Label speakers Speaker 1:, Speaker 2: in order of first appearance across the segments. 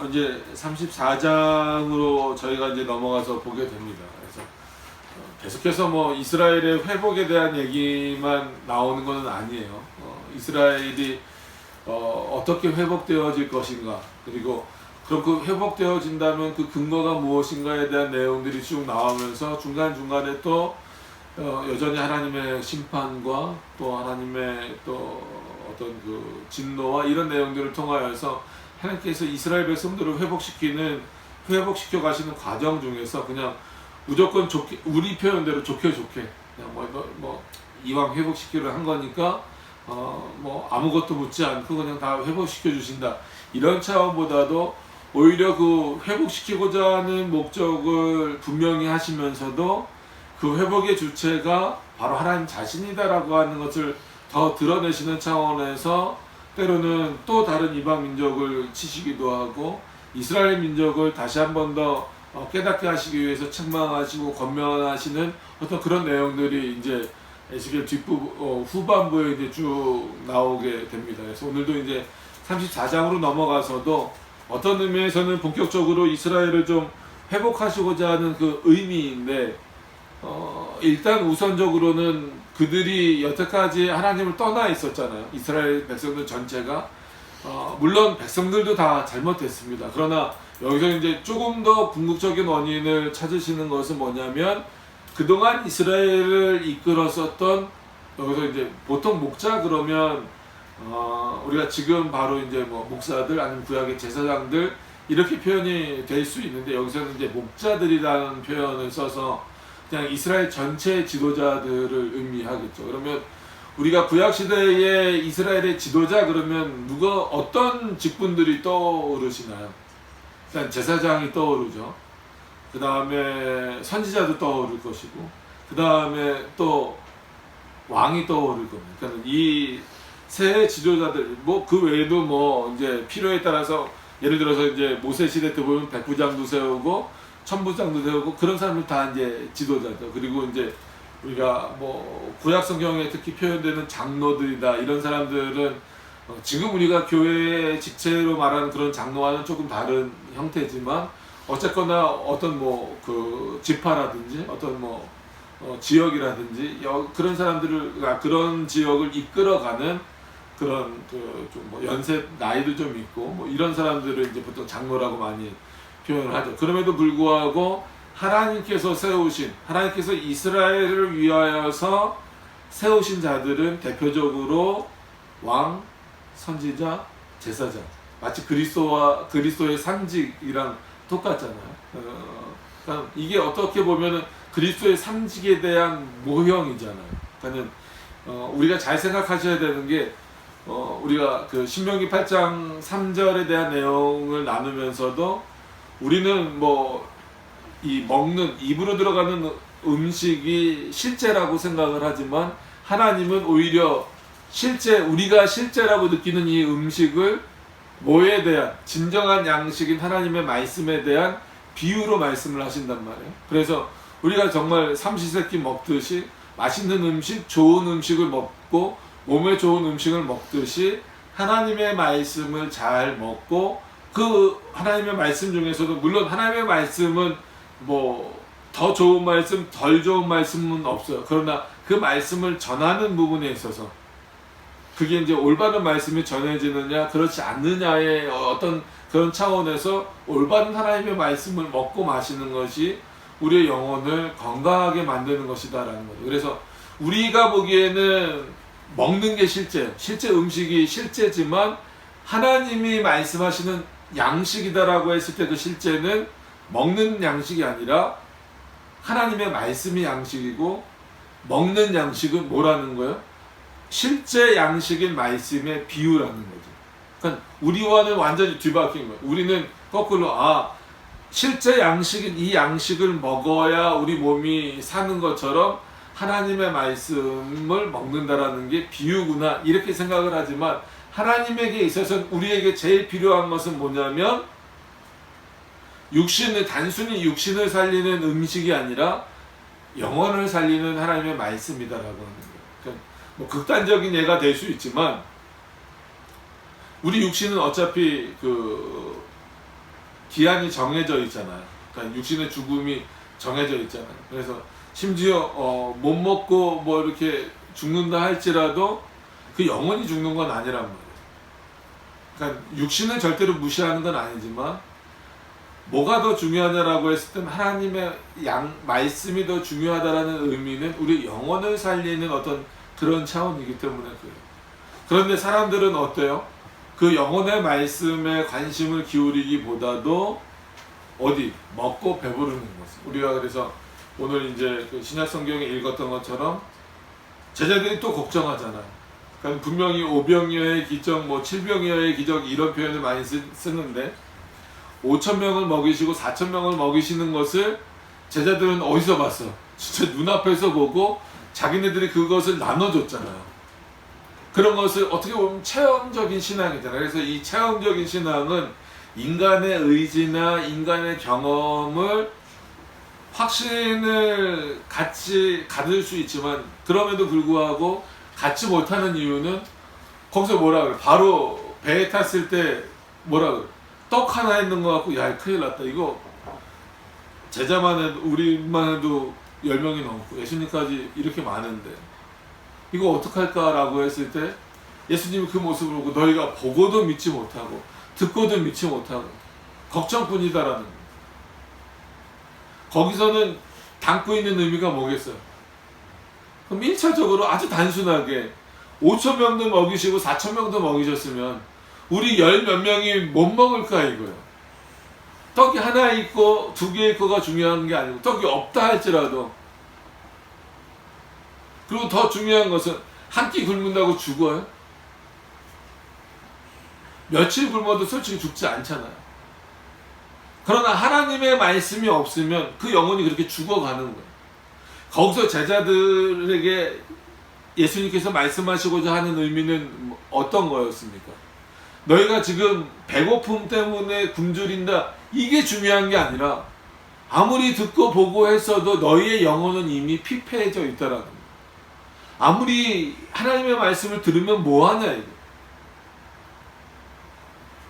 Speaker 1: 이제 34장으로 저희가 이제 넘어가서 보게 됩니다. 그래서 계속해서 뭐 이스라엘의 회복에 대한 얘기만 나오는 것은 아니에요. 이스라엘이 어떻게 회복되어질 것인가, 그리고 그렇게 회복되어진다면 그 근거가 무엇인가에 대한 내용들이 쭉 나오면서 중간중간에 또 여전히 하나님의 심판과 또 하나님의 또 어떤 그 진노와 이런 내용들을 통하여서 하나님께서 이스라엘 백성들을 회복시켜 가시는 과정 중에서 그냥 무조건 좋게, 우리 표현대로 좋게 그냥 뭐 이왕 회복시키려 한 거니까 뭐 아무것도 묻지 않고 그냥 다 회복시켜 주신다, 이런 차원보다도 오히려 그 회복시키고자 하는 목적을 분명히 하시면서도 그 회복의 주체가 바로 하나님 자신이다라고 하는 것을 더 드러내시는 차원에서 때로는 또 다른 이방 민족을 치시기도 하고 이스라엘 민족을 다시 한 번 더 깨닫게 하시기 위해서 책망하시고 권면하시는 어떤 그런 내용들이 이제 에스겔 후반부에 이제 쭉 나오게 됩니다. 그래서 오늘도 이제 34장으로 넘어가서도 어떤 의미에서는 본격적으로 이스라엘을 좀 회복하시고자 하는 그 의미인데, 일단 우선적으로는 그들이 여태까지 하나님을 떠나 있었잖아요. 이스라엘 백성들 전체가. 물론 백성들도 다 잘못했습니다. 그러나 여기서 이제 조금 더 궁극적인 원인을 찾으시는 것은 뭐냐면, 그동안 이스라엘을 이끌었었던, 여기서 이제 보통 목자 그러면 우리가 지금 바로 이제 뭐 목사들 아니면 구약의 제사장들 이렇게 표현이 될 수 있는데, 여기서는 이제 목자들이라는 표현을 써서 그냥 이스라엘 전체 지도자들을 의미하겠죠. 그러면 우리가 구약 시대에 이스라엘의 지도자 그러면 어떤 직분들이 떠오르시나요? 일단 제사장이 떠오르죠. 그 다음에 선지자도 떠오를 것이고, 그 다음에 또 왕이 떠오를 겁니다. 그러니까 이 세 지도자들, 뭐 그 외에도 뭐 이제 필요에 따라서 예를 들어서 이제 모세 시대 때 보면 백부장도 세우고 천부장도 세우고 그런 사람들 다 이제 지도자죠. 그리고 이제 우리가 뭐 구약 성경에 특히 표현되는 장로들이다, 이런 사람들은 지금 우리가 교회의 직체로 말하는 그런 장로와는 조금 다른 형태지만 어쨌거나 어떤 뭐 그 지파라든지 어떤 뭐 지역이라든지 그런 사람들을, 그런 지역을 이끌어가는 그런 그 좀 뭐 연세 나이도 좀 있고 뭐 이런 사람들을 이제 보통 장로라고 많이 표현을 하죠. 그럼에도 불구하고 하나님께서 이스라엘을 위하여서 세우신 자들은 대표적으로 왕, 선지자, 제사장, 마치 그리스도의 상직이랑 똑같잖아요. 그러니까 이게 어떻게 보면은 그리스도의 상직에 대한 모형이잖아요. 그러니까 우리가 잘 생각하셔야 되는 게, 우리가 그 신명기 8장 3절에 대한 내용을 나누면서도 우리는 뭐 이 먹는 입으로 들어가는 음식이 실제라고 생각을 하지만, 하나님은 오히려 우리가 실제라고 느끼는 이 음식을 뭐에 대한 진정한 양식인 하나님의 말씀에 대한 비유로 말씀을 하신단 말이에요. 그래서 우리가 정말 삼시세끼 먹듯이 맛있는 음식, 좋은 음식을 먹고 몸에 좋은 음식을 먹듯이 하나님의 말씀을 잘 먹고, 그 하나님의 말씀 중에서도 물론 하나님의 말씀은 뭐 더 좋은 말씀, 덜 좋은 말씀은 없어요. 그러나 그 말씀을 전하는 부분에 있어서 그게 이제 올바른 말씀이 전해지느냐 그렇지 않느냐의 어떤 그런 차원에서 올바른 하나님의 말씀을 먹고 마시는 것이 우리의 영혼을 건강하게 만드는 것이다라는 거죠. 그래서 우리가 보기에는 먹는 게 실제 음식이 실제지만 하나님이 말씀하시는 양식이다라고 했을 때 그 실제는 먹는 양식이 아니라 하나님의 말씀이 양식이고, 먹는 양식은 뭐라는 거예요? 실제 양식인 말씀의 비유라는 거죠. 그러니까 우리와는 완전히 뒤바뀐 거예요. 우리는 거꾸로 실제 양식인 이 양식을 먹어야 우리 몸이 사는 것처럼 하나님의 말씀을 먹는다라는 게 비유구나 이렇게 생각을 하지만, 하나님에게 있어서는 우리에게 제일 필요한 것은 뭐냐면 단순히 육신을 살리는 음식이 아니라 영혼을 살리는 하나님의 말씀이다라고 하는 거예요. 그러니까 뭐 극단적인 예가 될 수 있지만, 우리 육신은 어차피 기한이 정해져 있잖아요. 그러니까 육신의 죽음이 정해져 있잖아요. 그래서 심지어 못 먹고 뭐 이렇게 죽는다 할지라도 그 영원히 죽는 건 아니란 말이에요. 그러니까 육신을 절대로 무시하는 건 아니지만 뭐가 더 중요하냐라고 했을 때 하나님의 말씀이 더 중요하다라는 의미는 우리 영혼을 살리는 어떤 그런 차원이기 때문에 그래요. 그런데 사람들은 어때요? 그 영혼의 말씀에 관심을 기울이기보다도 먹고 배부르는 것을. 우리가 그래서 오늘 이제 그 신약 성경에 읽었던 것처럼 제자들이 또 걱정하잖아요. 그러니까 분명히 오병이어의 기적, 뭐 칠병이어의 기적 이런 표현을 많이 쓰는데 5,000명을 먹이시고 4,000명을 먹이시는 것을 제자들은 어디서 봤어? 진짜 눈앞에서 보고 자기네들이 그것을 나눠줬잖아요. 그런 것을 어떻게 보면 체험적인 신앙이잖아요. 그래서 이 체험적인 신앙은 인간의 의지나 인간의 경험을 확신을 같이 가질 수 있지만 그럼에도 불구하고 갖지 못하는 이유는 거기서 뭐라 그래? 바로 배에 탔을 때 뭐라 그래? 떡 하나 있는 거 같고 야 큰일 났다. 이거 제자만 해도 우리만 해도 10명이 넘고 예수님까지 이렇게 많은데 이거 어떡할까라고 했을 때 예수님이 그 모습을 보고 너희가 보고도 믿지 못하고 듣고도 믿지 못하고 걱정뿐이다라는 거예요. 거기서는 담고 있는 의미가 뭐겠어요? 그럼 1차적으로 아주 단순하게 5,000명도 먹이시고 4,000명도 먹이셨으면 우리 10몇 명이 못 먹을까 이거예요. 떡이 하나 있고 2개 있고가 중요한 게 아니고 떡이 없다 할지라도 그리고 더 중요한 것은 한 끼 굶는다고 죽어요? 며칠 굶어도 솔직히 죽지 않잖아요. 그러나 하나님의 말씀이 없으면 그 영혼이 그렇게 죽어가는 거예요. 거기서 제자들에게 예수님께서 말씀하시고자 하는 의미는 어떤 거였습니까? 너희가 지금 배고픔 때문에 굶주린다 이게 중요한 게 아니라 아무리 듣고 보고 했어도 너희의 영혼은 이미 피폐해져 있다라는 거예요. 아무리 하나님의 말씀을 들으면 뭐하냐 이거.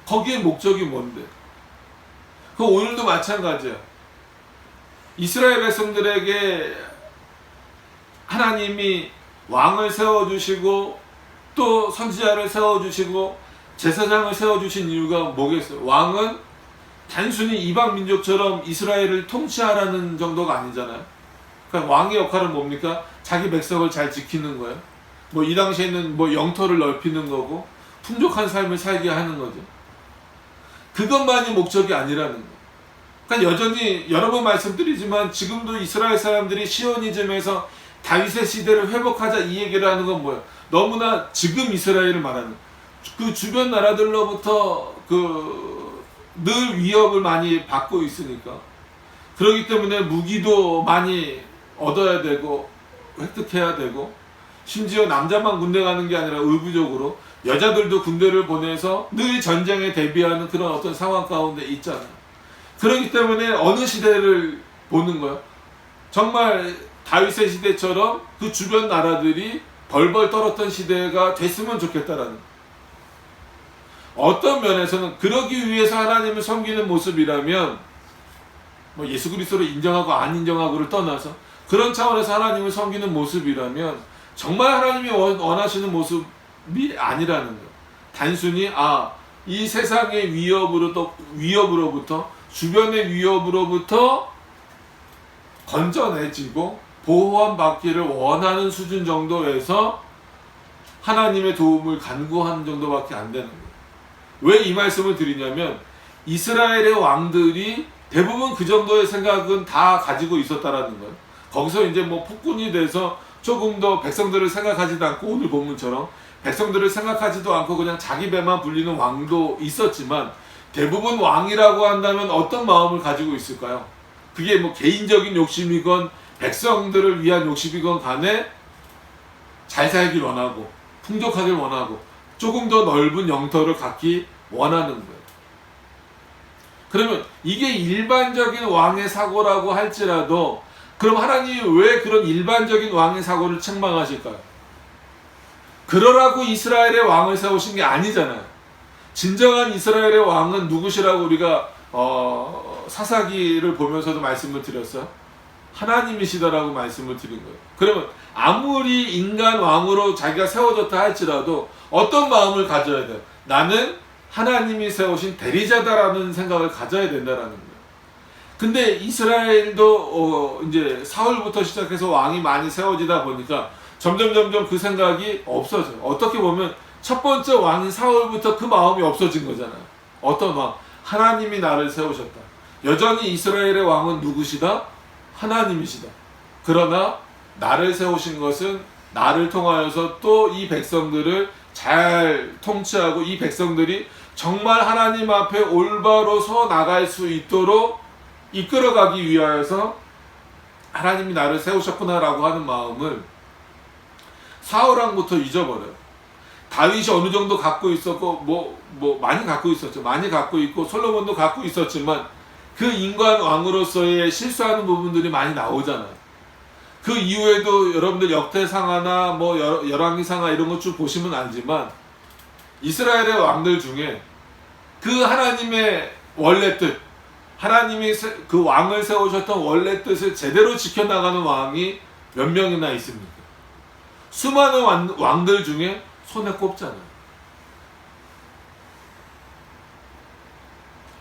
Speaker 1: 거기에 목적이 뭔데? 그 오늘도 마찬가지야. 이스라엘 백성들에게 하나님이 왕을 세워주시고 또 선지자를 세워주시고 제사장을 세워주신 이유가 뭐겠어요? 왕은 단순히 이방 민족처럼 이스라엘을 통치하라는 정도가 아니잖아요. 그러니까 왕의 역할은 뭡니까? 자기 백성을 잘 지키는 거예요. 뭐 이 당시에는 뭐 영토를 넓히는 거고 풍족한 삶을 살게 하는 거죠. 그것만이 목적이 아니라는 거예요. 그러니까 여전히 여러 번 말씀드리지만 지금도 이스라엘 사람들이 시오니즘에서 다윗의 시대를 회복하자 이 얘기를 하는 건 뭐예요? 너무나 지금 이스라엘을 말하는 그 주변 나라들로부터 늘 위협을 많이 받고 있으니까 그렇기 때문에 무기도 많이 얻어야 되고 획득해야 되고 심지어 남자만 군대 가는 게 아니라 의무적으로 여자들도 군대를 보내서 늘 전쟁에 대비하는 그런 어떤 상황 가운데 있잖아요. 그렇기 때문에 어느 시대를 보는 거예요? 정말 다윗의 시대처럼 그 주변 나라들이 벌벌 떨었던 시대가 됐으면 좋겠다라는 거예요. 어떤 면에서는 그러기 위해서 하나님을 섬기는 모습이라면 뭐 예수 그리스도를 인정하고 안 인정하고를 떠나서 그런 차원에서 하나님을 섬기는 모습이라면 정말 하나님이 원하시는 모습이 아니라는 거예요. 단순히 이 세상의 위협으로부터 주변의 위협으로부터 건져내지고 보호받기를 원하는 수준 정도에서 하나님의 도움을 간구하는 정도밖에 안 되는 거예요. 왜 이 말씀을 드리냐면 이스라엘의 왕들이 대부분 그 정도의 생각은 다 가지고 있었다라는 거예요. 거기서 이제 뭐 폭군이 돼서 조금 더 백성들을 생각하지도 않고 오늘 본문처럼 백성들을 생각하지도 않고 그냥 자기 배만 불리는 왕도 있었지만 대부분 왕이라고 한다면 어떤 마음을 가지고 있을까요? 그게 뭐 개인적인 욕심이건 백성들을 위한 욕심이건 간에 잘 살길 원하고 풍족하길 원하고 조금 더 넓은 영토를 갖기 원하는 거예요. 그러면 이게 일반적인 왕의 사고라고 할지라도 그럼 하나님이 왜 그런 일반적인 왕의 사고를 책망하실까요? 그러라고 이스라엘의 왕을 세우신 게 아니잖아요. 진정한 이스라엘의 왕은 누구시라고 우리가 사사기를 보면서도 말씀을 드렸어요. 하나님이시다라고 말씀을 드린 거예요. 그러면 아무리 인간 왕으로 자기가 세워졌다 할지라도 어떤 마음을 가져야 돼요? 나는 하나님이 세우신 대리자다라는 생각을 가져야 된다라는 거예요. 근데 이스라엘도 이제 사울부터 시작해서 왕이 많이 세워지다 보니까 점점 그 생각이 없어져요. 어떻게 보면 첫 번째 왕인 사울부터 그 마음이 없어진 거잖아요. 어떤 왕? 하나님이 나를 세우셨다. 여전히 이스라엘의 왕은 누구시다? 하나님이시다. 그러나 나를 세우신 것은 나를 통하여서 또 이 백성들을 잘 통치하고 이 백성들이 정말 하나님 앞에 올바로 서 나갈 수 있도록 이끌어가기 위하여서 하나님이 나를 세우셨구나라고 하는 마음을 사울왕부터 잊어버려요. 다윗이 어느 정도 갖고 있었고 많이 갖고 있었죠. 많이 갖고 있고 솔로몬도 갖고 있었지만 그 인간 왕으로서의 실수하는 부분들이 많이 나오잖아요. 그 이후에도 여러분들 역대상하나 열왕기상하 이런 것 쭉 보시면 알지만 이스라엘의 왕들 중에 그 하나님의 원래 뜻, 하나님이 그 왕을 세우셨던 원래 뜻을 제대로 지켜나가는 왕이 몇 명이나 있습니까? 수많은 왕들 중에 손에 꼽잖아요.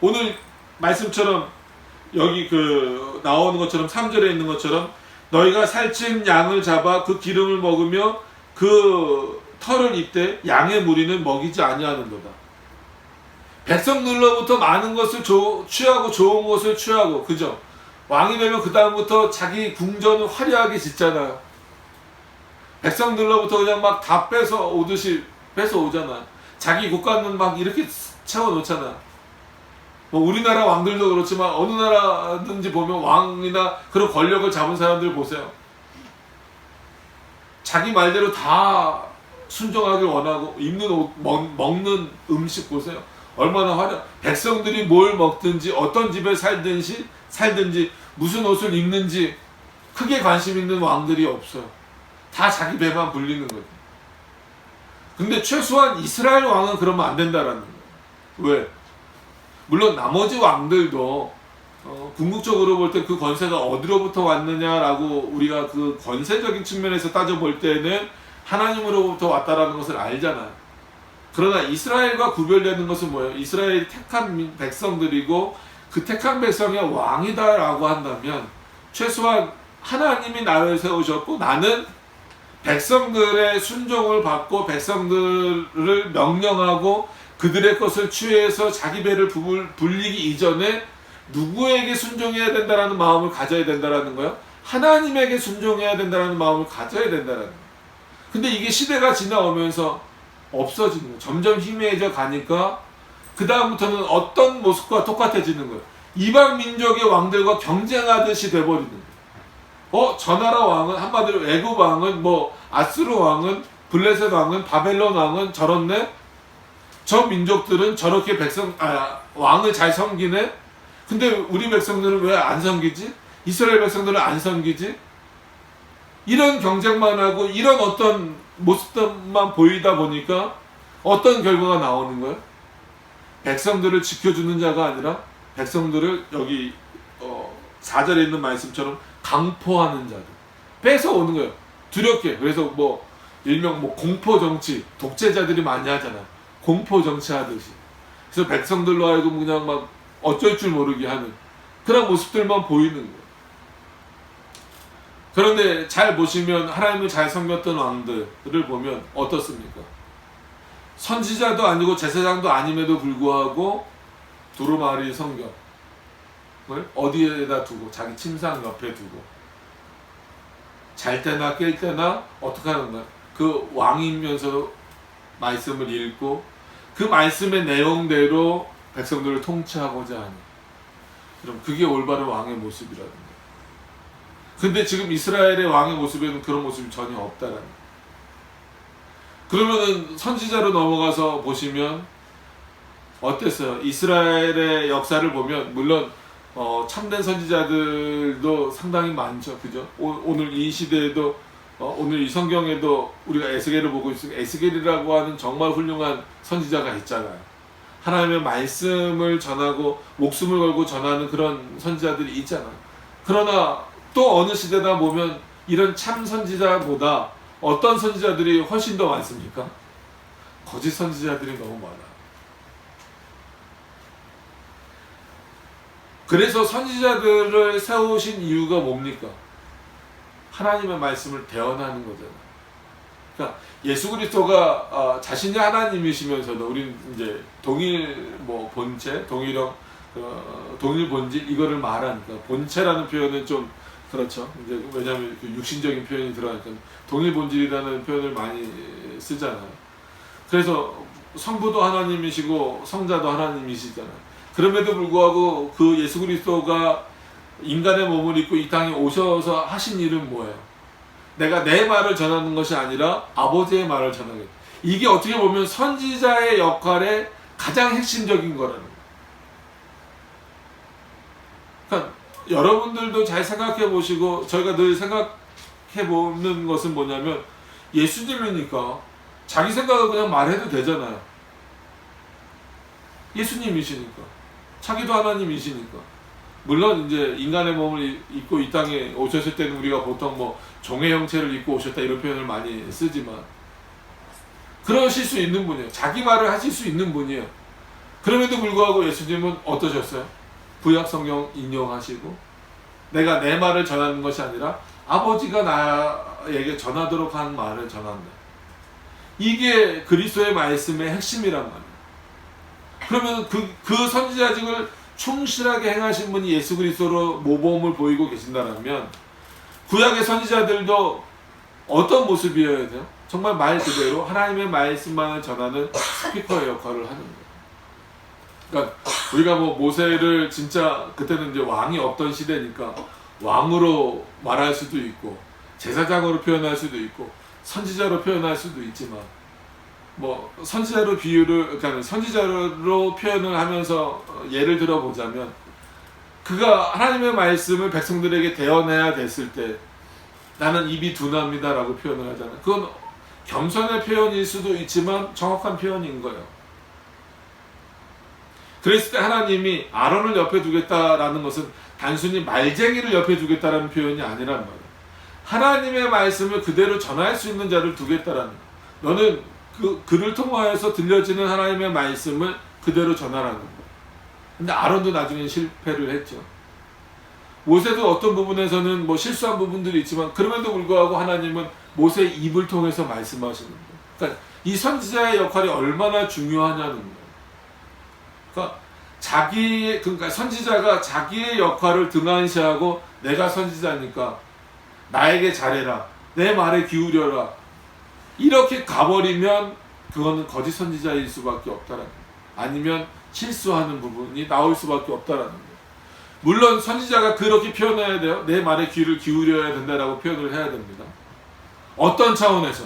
Speaker 1: 오늘 말씀처럼 여기 나오는 것처럼 3절에 있는 것처럼 너희가 살찐 양을 잡아 그 기름을 먹으며 그 털을 입되 양의 무리는 먹이지 아니하는도다. 백성들로부터 많은 것을 취하고 좋은 것을 취하고, 그죠? 왕이 되면 그 다음부터 자기 궁전을 화려하게 짓잖아요. 백성들로부터 그냥 막 다 뺏어 오듯이 뺏어 오잖아. 자기 국가는 막 이렇게 채워놓잖아. 우리나라 왕들도 그렇지만 어느 나라든지 보면 왕이나 그런 권력을 잡은 사람들 보세요. 자기 말대로 다 순종하길 원하고 입는 옷, 먹는 음식 보세요. 얼마나 백성들이 뭘 먹든지 어떤 집에 살든지 무슨 옷을 입는지 크게 관심 있는 왕들이 없어요. 다 자기 배만 불리는 거죠. 근데 최소한 이스라엘 왕은 그러면 안 된다라는 거예요. 왜? 물론 나머지 왕들도 궁극적으로 볼 때 그 권세가 어디로부터 왔느냐라고 우리가 그 권세적인 측면에서 따져볼 때는 하나님으로부터 왔다라는 것을 알잖아요. 그러나 이스라엘과 구별되는 것은 뭐예요? 이스라엘이 택한 백성들이고 그 택한 백성의 왕이다라고 한다면 최소한 하나님이 나를 세우셨고 나는 백성들의 순종을 받고 백성들을 명령하고 그들의 것을 취해서 자기 배를 불리기 이전에 누구에게 순종해야 된다라는 마음을 가져야 된다라는 거예요. 하나님에게 순종해야 된다라는 마음을 가져야 된다라는 거예요. 근데 이게 시대가 지나오면서 없어지는 거예요. 점점 희미해져 가니까 그 다음부터는 어떤 모습과 똑같아지는 거예요. 이방 민족의 왕들과 경쟁하듯이 돼버리는 거예요. 저 나라 왕은 한마디로 애굽 왕은 아스루 왕은 블레셋 왕은 바벨론 왕은 저렇네. 저 민족들은 저렇게 왕을 잘 섬기네. 근데 우리 백성들은 왜 안 섬기지? 이스라엘 백성들은 안 섬기지? 이런 경쟁만 하고 이런 어떤 모습들만 보이다 보니까 어떤 결과가 나오는 거예요? 백성들을 지켜주는 자가 아니라 백성들을 여기 4절에 있는 말씀처럼 강포하는 자들 뺏어오는 거예요. 두렵게. 그래서 일명 공포정치, 독재자들이 많이 하잖아요. 공포정치 하듯이. 그래서 백성들로 하여금 그냥 막 어쩔 줄 모르게 하는 그런 모습들만 보이는 거예요. 그런데 잘 보시면 하나님을 잘 섬겼던 왕들을 보면 어떻습니까? 선지자도 아니고 제사장도 아님에도 불구하고 두루마리 성경을 어디에다 두고 자기 침상 옆에 두고 잘 때나 깰 때나 어떻게 하는 거야? 그 왕이면서 말씀을 읽고 그 말씀의 내용대로 백성들을 통치하고자 하니, 그럼 그게 올바른 왕의 모습이라는 거예요. 근데 지금 이스라엘의 왕의 모습에는 그런 모습이 전혀 없다라는 거예요. 그러면은 선지자로 넘어가서 보시면 어땠어요? 이스라엘의 역사를 보면 물론 참된 선지자들도 상당히 많죠, 그죠? 오늘 이 시대에도 오늘 이 성경에도 우리가 에스겔을 보고 있으면 에스겔이라고 하는 정말 훌륭한 선지자가 있잖아요. 하나님의 말씀을 전하고 목숨을 걸고 전하는 그런 선지자들이 있잖아. 그러나 또 어느 시대다 보면 이런 참 선지자보다 어떤 선지자들이 훨씬 더 많습니까? 거짓 선지자들이 너무 많아. 그래서 선지자들을 세우신 이유가 뭡니까? 하나님의 말씀을 대언하는 거잖아. 그러니까 예수 그리스도가 자신이 하나님이시면서도 우리는 이제 동일 본체, 동일형, 동일 본질 이거를 말하니까 본체라는 표현은 좀 그렇죠. 이제 왜냐하면 육신적인 표현이 들어가니까 동일 본질이라는 표현을 많이 쓰잖아요. 그래서 성부도 하나님이시고 성자도 하나님이시잖아요. 그럼에도 불구하고 그 예수 그리스도가 인간의 몸을 입고 이 땅에 오셔서 하신 일은 뭐예요? 내가 내 말을 전하는 것이 아니라 아버지의 말을 전하겠다. 이게 어떻게 보면 선지자의 역할의 가장 핵심적인 거라는 거예요. 그러니까 여러분들도 잘 생각해 보시고 저희가 늘 생각해 보는 것은 뭐냐면 예수님이니까 자기 생각을 그냥 말해도 되잖아요. 예수님이시니까. 자기도 하나님이시니까. 물론 이제 인간의 몸을 입고 이 땅에 오셨을 때는 우리가 보통 종의 형체를 입고 오셨다 이런 표현을 많이 쓰지만 그러실 수 있는 분이에요. 자기 말을 하실 수 있는 분이에요. 그럼에도 불구하고 예수님은 어떠셨어요? 구약 성경 인용하시고 내가 내 말을 전하는 것이 아니라 아버지가 나에게 전하도록 한 말을 전한다. 이게 그리스도의 말씀의 핵심이란 말이에요. 그러면 그 선지자직을 충실하게 행하신 분이 예수 그리스도로 모범을 보이고 계신다면 구약의 선지자들도 어떤 모습이어야 돼요? 정말 말 그대로 하나님의 말씀만을 전하는 스피커의 역할을 하는 거예요. 그러니까 우리가 모세를 진짜 그때는 이제 왕이 없던 시대니까 왕으로 말할 수도 있고 제사장으로 표현할 수도 있고 선지자로 표현할 수도 있지만 선지자로 그러니까 선지자로 표현을 하면서 예를 들어보자면 그가 하나님의 말씀을 백성들에게 대언해야 됐을 때 나는 입이 둔합니다 라고 표현을 하잖아요. 그건 겸손의 표현일 수도 있지만 정확한 표현인 거예요. 그랬을 때 하나님이 아론을 옆에 두겠다라는 것은 단순히 말쟁이를 옆에 두겠다라는 표현이 아니란 말이에요. 하나님의 말씀을 그대로 전할 수 있는 자를 두겠다라는 거예요. 너는 그를 통하여서 들려지는 하나님의 말씀을 그대로 전하라는 거예요. 근데 아론도 나중에 실패를 했죠. 모세도 어떤 부분에서는 실수한 부분들이 있지만 그럼에도 불구하고 하나님은 모세의 입을 통해서 말씀하시는 거예요. 그러니까 이 선지자의 역할이 얼마나 중요하냐는 거예요. 그러니까 선지자가 자기의 역할을 등한시하고 내가 선지자니까 나에게 잘해라, 내 말에 기울여라 이렇게 가버리면 그거는 거짓 선지자일 수밖에 없다라는 거예요. 아니면 실수하는 부분이 나올 수밖에 없다라는 거예요. 물론 선지자가 그렇게 표현해야 돼요. 내 말에 귀를 기울여야 된다라고 표현을 해야 됩니다. 어떤 차원에서?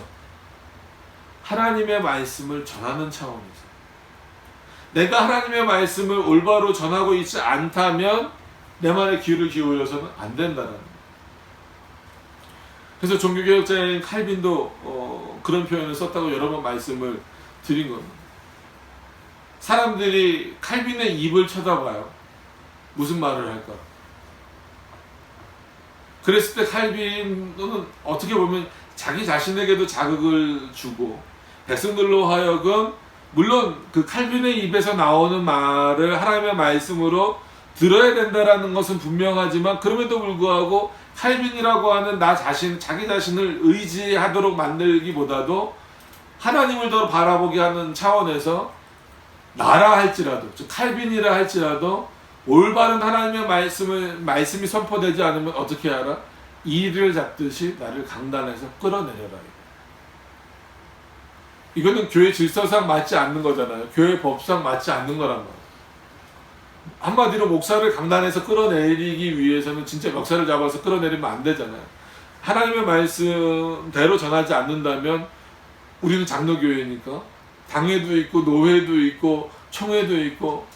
Speaker 1: 하나님의 말씀을 전하는 차원에서. 내가 하나님의 말씀을 올바로 전하고 있지 않다면 내 말에 귀를 기울여서는 안 된다는 거예요. 그래서 종교개혁자인 칼빈도 그런 표현을 썼다고 여러 번 말씀을 드린 겁니다. 사람들이 칼빈의 입을 쳐다봐요. 무슨 말을 할까? 그랬을 때 칼빈은 어떻게 보면 자기 자신에게도 자극을 주고 백성들로 하여금 물론 그 칼빈의 입에서 나오는 말을 하나님의 말씀으로 들어야 된다라는 것은 분명하지만 그럼에도 불구하고 칼빈이라고 하는 자기 자신을 의지하도록 만들기보다도 하나님을 더 바라보게 하는 차원에서 나라 할지라도 즉 칼빈이라 할지라도 올바른 하나님의 말씀이 선포되지 않으면 어떻게 하라? 이를 잡듯이 나를 강단에서 끌어내려라. 이거는 교회 질서상 맞지 않는 거잖아요. 교회 법상 맞지 않는 거란 말이에요. 한마디로 목사를 강단에서 끌어내리기 위해서는 진짜 멱살을 잡아서 끌어내리면 안 되잖아요. 하나님의 말씀대로 전하지 않는다면 우리는 장로교회니까 당회도 있고 노회도 있고 총회도 있고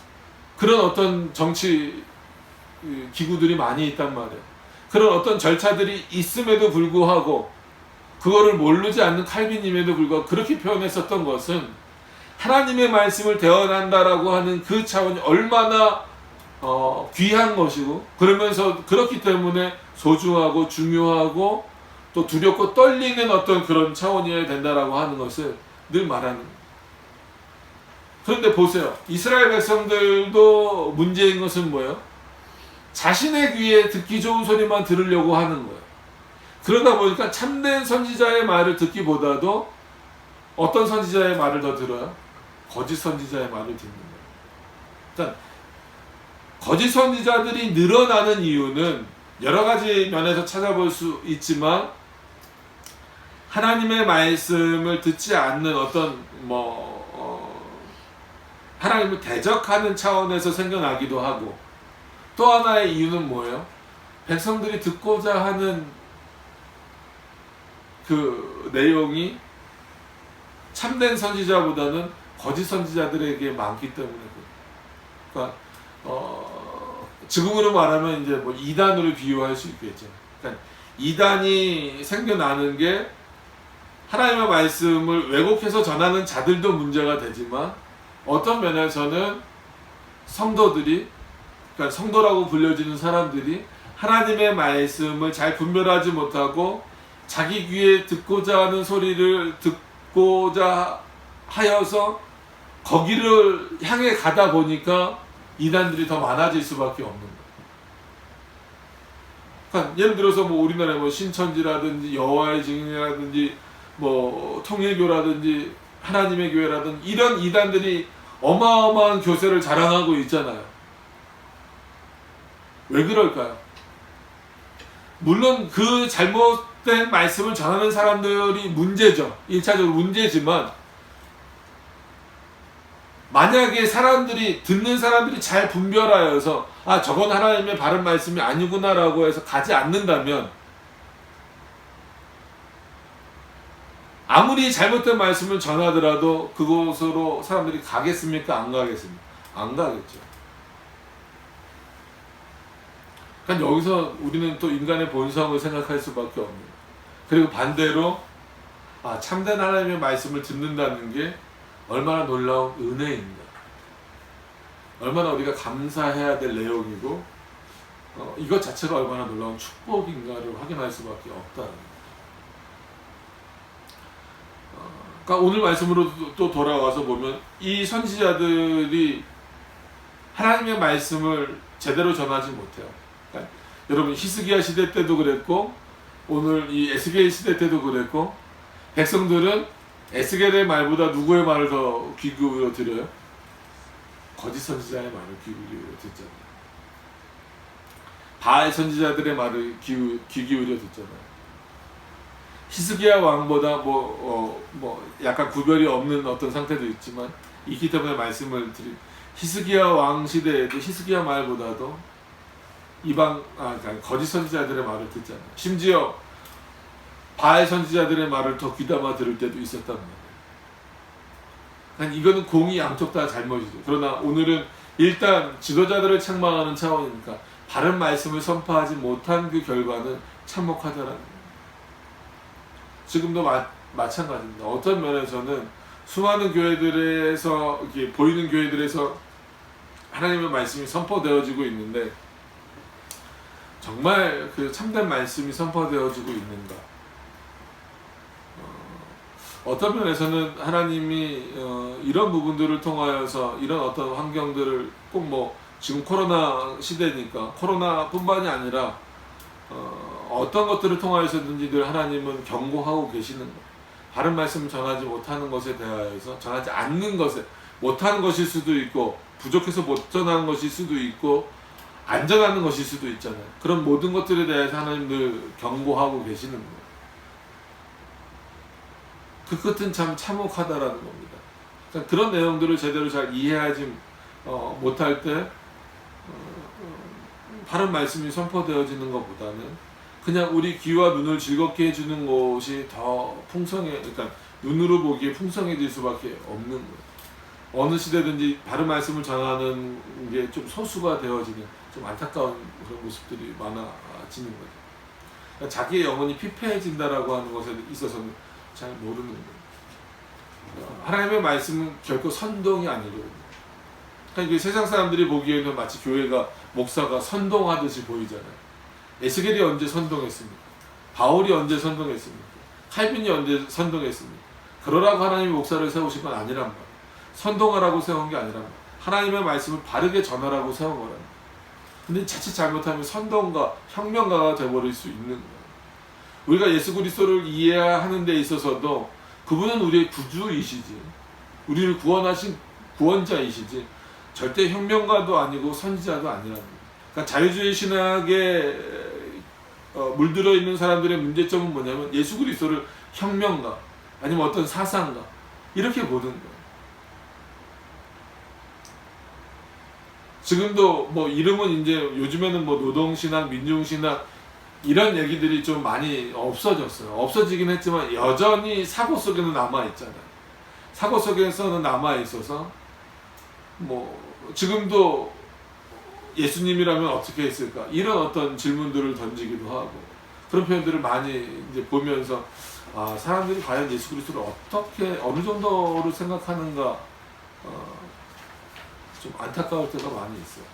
Speaker 1: 그런 어떤 정치 기구들이 많이 있단 말이에요. 그런 어떤 절차들이 있음에도 불구하고 그거를 모르지 않는 칼빈임에도 불구하고 그렇게 표현했었던 것은 하나님의 말씀을 대언한다라고 하는 그 차원이 얼마나 귀한 것이고, 그러면서 그렇기 때문에 소중하고 중요하고 또 두렵고 떨리는 어떤 그런 차원이어야 된다라고 하는 것을 늘 말하는 거예요. 그런데 보세요. 이스라엘 백성들도 문제인 것은 뭐예요? 자신의 귀에 듣기 좋은 소리만 들으려고 하는 거예요. 그러다 보니까 참된 선지자의 말을 듣기보다도 어떤 선지자의 말을 더 들어요? 거짓 선지자의 말을 듣는 거예요. 일단 거짓 선지자들이 늘어나는 이유는 여러 가지 면에서 찾아볼 수 있지만, 하나님의 말씀을 듣지 않는 어떤 하나님을 대적하는 차원에서 생겨나기도 하고, 또 하나의 이유는 뭐예요? 백성들이 듣고자 하는 그 내용이 참된 선지자보다는 거짓 선지자들에게 많기 때문에 그러니까 지금으로 말하면 이제 뭐 이단으로 비유할 수 있겠죠. 그러니까 이단이 생겨나는 게 하나님의 말씀을 왜곡해서 전하는 자들도 문제가 되지만, 어떤 면에서는 성도들이, 그러니까 성도라고 불려지는 사람들이 하나님의 말씀을 잘 분별하지 못하고 자기 귀에 듣고자 하는 소리를 듣고자 하여서 거기를 향해 가다 보니까 이단들이 더 많아질 수밖에 없는 거예요. 그러니까 예를 들어서 뭐 우리나라에 뭐 신천지라든지 여호와의 증인이라든지 뭐 통일교라든지 하나님의 교회라든지 이런 이단들이 어마어마한 교세를 자랑하고 있잖아요. 왜 그럴까요? 물론 그 잘못된 말씀을 전하는 사람들이 문제죠. 1차적으로 문제지만, 만약에 듣는 사람들이 잘 분별하여서 저건 하나님의 바른 말씀이 아니구나 라고 해서 가지 않는다면, 아무리 잘못된 말씀을 전하더라도 그곳으로 사람들이 가겠습니까? 안 가겠습니까? 안 가겠죠. 그러니까 여기서 우리는 또 인간의 본성을 생각할 수밖에 없는 거예요. 그리고 반대로 참된 하나님의 말씀을 듣는다는 게 얼마나 놀라운 은혜인가, 얼마나 우리가 감사해야 될 내용이고, 이것 자체가 얼마나 놀라운 축복인가를 확인할 수밖에 없다는 거예요. 그러니까 오늘 말씀으로 또 돌아와서 보면, 이 선지자들이 하나님의 말씀을 제대로 전하지 못해요. 그러니까 여러분, 히스기야 시대 때도 그랬고, 오늘 이 에스겔 시대 때도 그랬고, 백성들은 에스겔의 말보다 누구의 말을 더 귀 기울여 들어요? 거짓 선지자의 말을 귀 기울여 듣잖아요. 바알 선지자들의 말을 귀 기울여 듣잖아요. 히스기야 왕보다 약간 구별이 없는 어떤 상태도 있지만, 있기 때문에 말씀을 드린, 히스기야 왕 시대에도 히스기야 말보다도 그러니까 거짓 선지자들의 말을 듣잖아요. 심지어 바알 선지자들의 말을 더 귀담아 들을 때도 있었단 말이에요. 그러니까 이거는 공이 양쪽 다 잘못이죠. 그러나 오늘은 일단 지도자들을 책망하는 차원이니까 바른 말씀을 선포하지 못한 그 결과는 참혹하다라는 거예요. 지금도 마찬가지입니다. 어떤 면에서는 수많은 교회들에서, 이렇게 보이는 교회들에서 하나님의 말씀이 선포되어지고 있는데, 정말 그 참된 말씀이 선포되어지고 있는가? 어떤 면에서는 하나님이 이런 부분들을 통하여서 이런 어떤 환경들을 꼭 지금 코로나 시대니까 코로나뿐만이 아니라 어떤 것들을 통하여서든지 늘 하나님은 경고하고 계시는 거예요. 바른 말씀을 전하지 못하는 것에 대하여서, 전하지 않는 것에, 못하는 것일 수도 있고, 부족해서 못 전하는 것일 수도 있고, 안 전하는 것일 수도 있잖아요. 그런 모든 것들에 대해서 하나님 늘 경고하고 계시는 거예요. 그 끝은 참 참혹하다라는 겁니다. 그런 내용들을 제대로 잘 이해하지 못할 때 바른 말씀이 선포되어지는 것보다는 그냥 우리 귀와 눈을 즐겁게 해주는 것이 더 그러니까 눈으로 보기에 풍성해질 수밖에 없는 거예요. 어느 시대든지 바른 말씀을 전하는 게 좀 소수가 되어지는 좀 안타까운 그런 모습들이 많아지는 거죠. 그러니까 자기의 영혼이 피폐해진다라고 하는 것에 있어서는 잘 모르는 거예요. 하나님의 말씀은 결코 선동이 아니거든요. 그러니까 이게 세상 사람들이 보기에는 마치 교회가 목사가 선동하듯이 보이잖아요. 에스겔이 언제 선동했습니까? 바울이 언제 선동했습니까? 칼빈이 언제 선동했습니까? 그러라고 하나님이 목사를 세우신 건 아니란 말이에요. 선동하라고 세운 게 아니란 말이에요. 하나님의 말씀을 바르게 전하라고 세운 거란 말이에요. 근데 자칫 잘못하면 선동가, 혁명가가 되어버릴 수 있는 거예요. 우리가 예수 그리스도를 이해하는 데 있어서도 그분은 우리의 구주이시지, 우리를 구원하신 구원자이시지, 절대 혁명가도 아니고 선지자도 아니라는 거예요. 그러니까 자유주의 신학에 물들어 있는 사람들의 문제점은 뭐냐면 예수 그리스도를 혁명가 아니면 어떤 사상가 이렇게 보는 거예요. 지금도 뭐 이름은 이제 요즘에는 뭐 노동신학, 민중신학 이런 얘기들이 좀 많이 없어졌어요. 없어지긴 했지만 여전히 사고 속에는 남아있잖아요. 사고 속에서는 남아있어서 뭐 지금도 예수님이라면 어떻게 했을까? 이런 어떤 질문들을 던지기도 하고 그런 표현들을 많이 이제 보면서 아, 사람들이 과연 예수 그리스도를 어떻게 어느 정도로 생각하는가 좀 안타까울 때가 많이 있어요.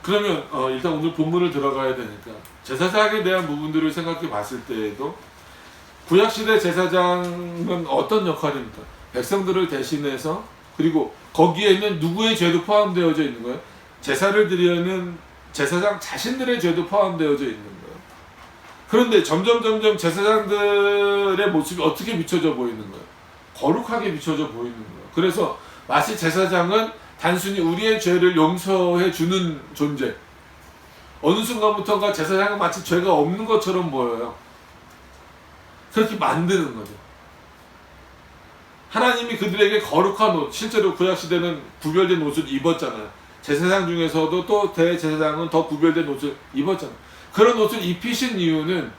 Speaker 1: 그러면 일단 오늘 본문을 들어가야 되니까 제사장에 대한 부분들을 생각해 봤을 때에도 구약시대 제사장은 어떤 역할입니까? 백성들을 대신해서 그리고 거기에는 누구의 죄도 포함되어져 있는 거예요? 제사를 드리는 제사장 자신들의 죄도 포함되어져 있는 거예요. 그런데 점점 제사장들의 모습이 어떻게 비춰져 보이는 거예요? 거룩하게 비춰져 보이는 거예요. 그래서 마치 제사장은 단순히 우리의 죄를 용서해 주는 존재. 어느 순간부터가 제사장은 마치 죄가 없는 것처럼 보여요. 그렇게 만드는 거죠. 하나님이 그들에게 거룩한 옷, 실제로 구약시대는 구별된 옷을 입었잖아요. 제사장 중에서도 또 대제사장은 더 구별된 옷을 입었잖아요. 그런 옷을 입히신 이유는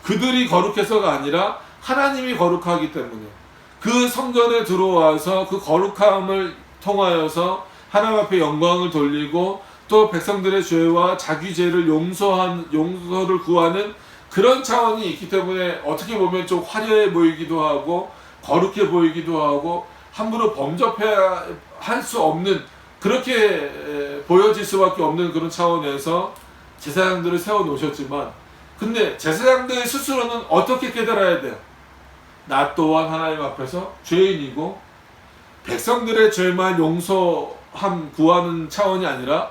Speaker 1: 그들이 거룩해서가 아니라 하나님이 거룩하기 때문에 그 성전에 들어와서 그 거룩함을 통하여서 하나님 앞에 영광을 돌리고 또 백성들의 죄와 자기 죄를 용서를 구하는 그런 차원이 있기 때문에 어떻게 보면 좀 화려해 보이기도 하고 거룩해 보이기도 하고 함부로 범접할 수 없는 그렇게 보여질 수밖에 없는 그런 차원에서 제사장들을 세워놓으셨지만 근데 제사장들 스스로는 어떻게 깨달아야 돼요? 나 또한 하나님 앞에서 죄인이고 백성들의 죄만 용서함 구하는 차원이 아니라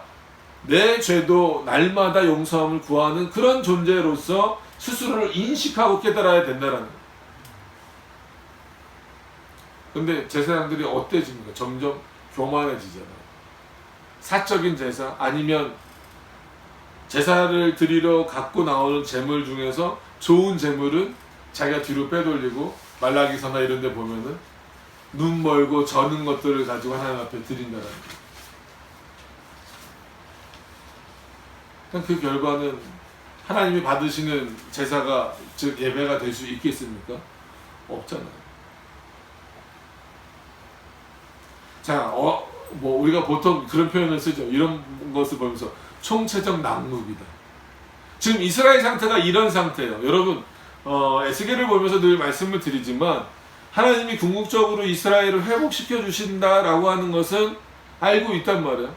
Speaker 1: 내 죄도 날마다 용서함을 구하는 그런 존재로서 스스로를 인식하고 깨달아야 된다는 거예요. 근데 제사장들이 어때집니까? 점점 교만해지잖아요. 사적인 제사 아니면 제사를 드리러 갖고 나오는 제물 중에서 좋은 제물은 자기가 뒤로 빼돌리고 말라기서나 이런 데 보면은 눈 멀고 저는 것들을 가지고 하나님 앞에 드린다는 거예요. 그 결과는 하나님이 받으시는 제사가 즉 예배가 될 수 있겠습니까? 없잖아요. 자, 뭐 우리가 보통 그런 표현을 쓰죠. 이런 것을 보면서 총체적 낙룩이다. 지금 이스라엘 상태가 이런 상태예요. 여러분 에스겔을 보면서 늘 말씀을 드리지만 하나님이 궁극적으로 이스라엘을 회복시켜 주신다라고 하는 것은 알고 있단 말이에요.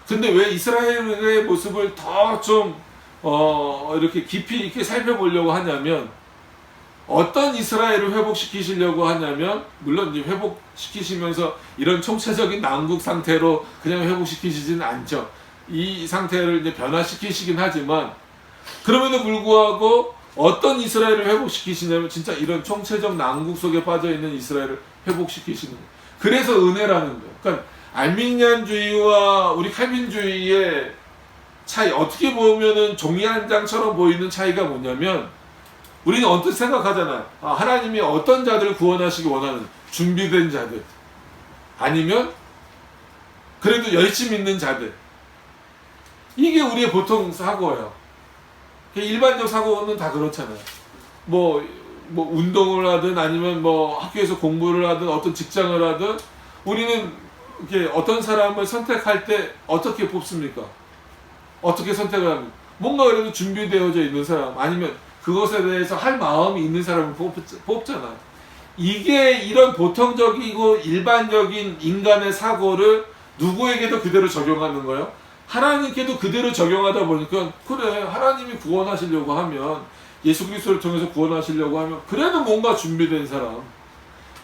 Speaker 1: 근데 왜 이스라엘의 모습을 더 좀 이렇게 깊이 있게 살펴보려고 하냐면 어떤 이스라엘을 회복시키시려고 하냐면 물론 이제 회복시키시면서 이런 총체적인 난국 상태로 그냥 회복시키시지는 않죠. 이 상태를 이제 변화시키시긴 하지만 그럼에도 불구하고 어떤 이스라엘을 회복시키시냐면 진짜 이런 총체적 난국 속에 빠져있는 이스라엘을 회복시키시는 거예요. 그래서 은혜라는 거예요. 그러니까 알미니안주의와 우리 칼빈주의의 차이, 어떻게 보면은 종이 한 장처럼 보이는 차이가 뭐냐면 우리는 언뜻 생각하잖아요. 하나님이 어떤 자들을 구원하시기 원하는 준비된 자들 아니면 그래도 열심히 있는 자들, 이게 우리의 보통 사고예요. 일반적 사고는 다 그렇잖아요. 뭐 운동을 하든 아니면 뭐 학교에서 공부를 하든 어떤 직장을 하든 우리는 이렇게 어떤 사람을 선택할 때 어떻게 뽑습니까? 어떻게 선택을 합니까? 뭔가 그래도 준비되어져 있는 사람, 아니면 그것에 대해서 할 마음이 있는 사람을 뽑잖아. 이게 이런 보통적이고 일반적인 인간의 사고를 누구에게도 그대로 적용하는 거예요? 하나님께도 그대로 적용하다 보니까 그래, 하나님이 구원하시려고 하면, 예수 그리스도를 통해서 구원하시려고 하면 그래도 뭔가 준비된 사람,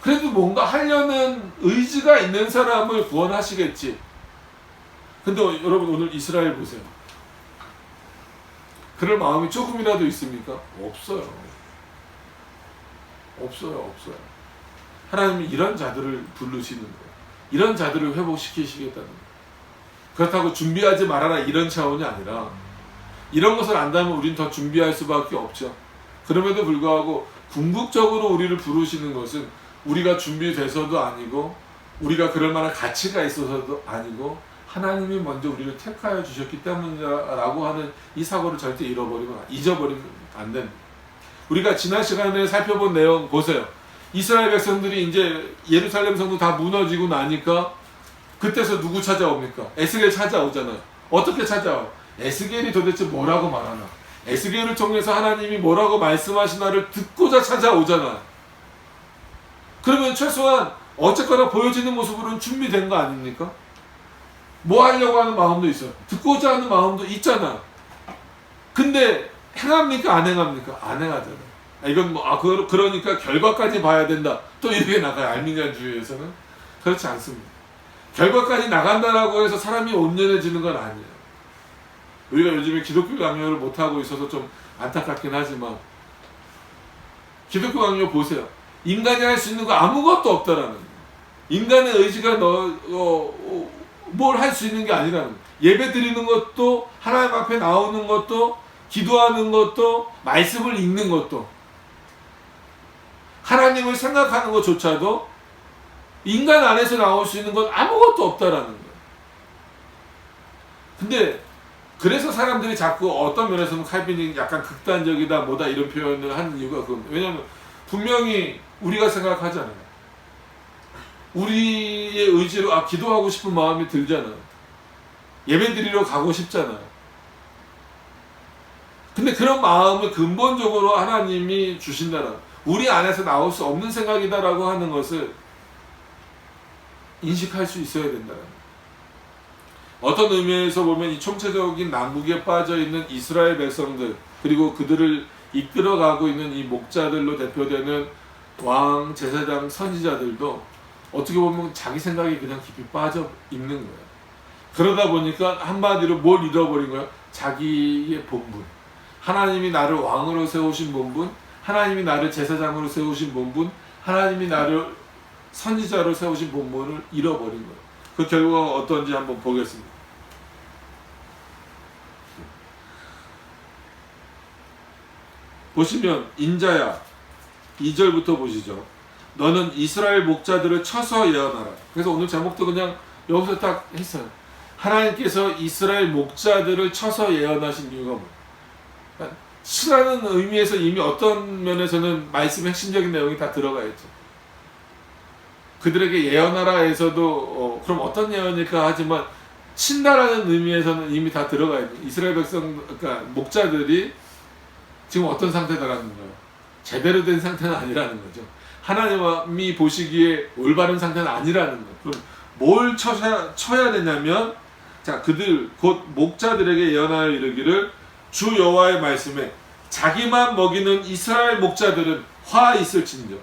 Speaker 1: 그래도 뭔가 하려는 의지가 있는 사람을 구원하시겠지. 근데 여러분, 오늘 이스라엘 보세요. 그럴 마음이 조금이라도 있습니까? 없어요. 없어요. 하나님이 이런 자들을 부르시는 거예요. 이런 자들을 회복시키시겠다는 거예요. 그렇다고 준비하지 말아라 이런 차원이 아니라, 이런 것을 안다면 우린 더 준비할 수밖에 없죠. 그럼에도 불구하고 궁극적으로 우리를 부르시는 것은 우리가 준비돼서도 아니고, 우리가 그럴 만한 가치가 있어서도 아니고, 하나님이 먼저 우리를 택하여 주셨기 때문이라고 하는 이 사고를 절대 잊어버리면 안 됩니다. 우리가 지난 시간에 살펴본 내용 보세요. 이스라엘 백성들이 이제 예루살렘 성도 다 무너지고 나니까 그때서 누구 찾아옵니까? 에스겔 찾아오잖아요. 어떻게 찾아와요? 에스겔이 도대체 뭐라고 말하나? 에스겔을 통해서 하나님이 뭐라고 말씀하시나를 듣고자 찾아오잖아요. 그러면 최소한 어쨌거나 보여지는 모습으로는 준비된 거 아닙니까? 뭐 하려고 하는 마음도 있어요. 듣고자 하는 마음도 있잖아. 근데 행합니까? 안 행합니까? 안 행하잖아요. 이건 그러니까 결과까지 봐야 된다, 또 이렇게 나가요. 알미니안주의에서는 그렇지 않습니다. 결과까지 나간다라고 해서 사람이 온전해지는 건 아니에요. 우리가 요즘에 기독교 강요를 못하고 있어서 좀 안타깝긴 하지만, 기독교 강요 보세요. 인간이 할 수 있는 거 아무것도 없다라는 거예요. 인간의 의지가 뭘 할 수 있는 게 아니라는 거예요. 예배 드리는 것도, 하나님 앞에 나오는 것도, 기도하는 것도, 말씀을 읽는 것도, 하나님을 생각하는 것조차도 인간 안에서 나올 수 있는 건 아무것도 없다라는 거예요. 근데 그래서 사람들이 자꾸 어떤 면에서는 칼빈이 약간 극단적이다 뭐다 이런 표현을 하는 이유가 그겁니다. 왜냐하면 분명히 우리가 생각하잖아요. 우리의 의지로 기도하고 싶은 마음이 들잖아요. 예배드리러 가고 싶잖아요. 근데 그런 마음을 근본적으로 하나님이 주신다라는, 우리 안에서 나올 수 없는 생각이다라고 하는 것을 인식할 수 있어야 된다는 거예요. 어떤 의미에서 보면 이 총체적인 난국에 빠져있는 이스라엘 백성들, 그리고 그들을 이끌어가고 있는 이 목자들로 대표되는 왕, 제사장, 선지자들도 어떻게 보면 자기 생각이 그냥 깊이 빠져 있는 거예요. 그러다 보니까 한마디로 뭘 잃어버린 거예요? 자기의 본분. 하나님이 나를 왕으로 세우신 본분, 하나님이 나를 제사장으로 세우신 본분, 하나님이 나를 선지자로 세우신 본분을 잃어버린 거예요. 그 결과가 어떤지 한번 보겠습니다. 보시면, 인자야 2절부터 보시죠. 너는 이스라엘 목자들을 쳐서 예언하라. 그래서 오늘 제목도 그냥 여기서 딱 했어요. 하나님께서 이스라엘 목자들을 쳐서 예언하신 이유가 뭐예요? 치라는 의미에서 이미 어떤 면에서는 말씀의 핵심적인 내용이 다 들어가 있죠. 그들에게 예언하라에서도 그럼 어떤 예언일까 하지만, 친다라는 의미에서는 이미 다 들어가 있는, 이스라엘 백성, 그러니까 목자들이 지금 어떤 상태다라는 거예요. 제대로 된 상태는 아니라는 거죠. 하나님이 보시기에 올바른 상태는 아니라는 거예요. 그럼 뭘 쳐야 되냐면, 자, 그들 곧 목자들에게 예언하여 이르기를, 주 여호와의 말씀에 자기만 먹이는 이스라엘 목자들은 화 있을진저,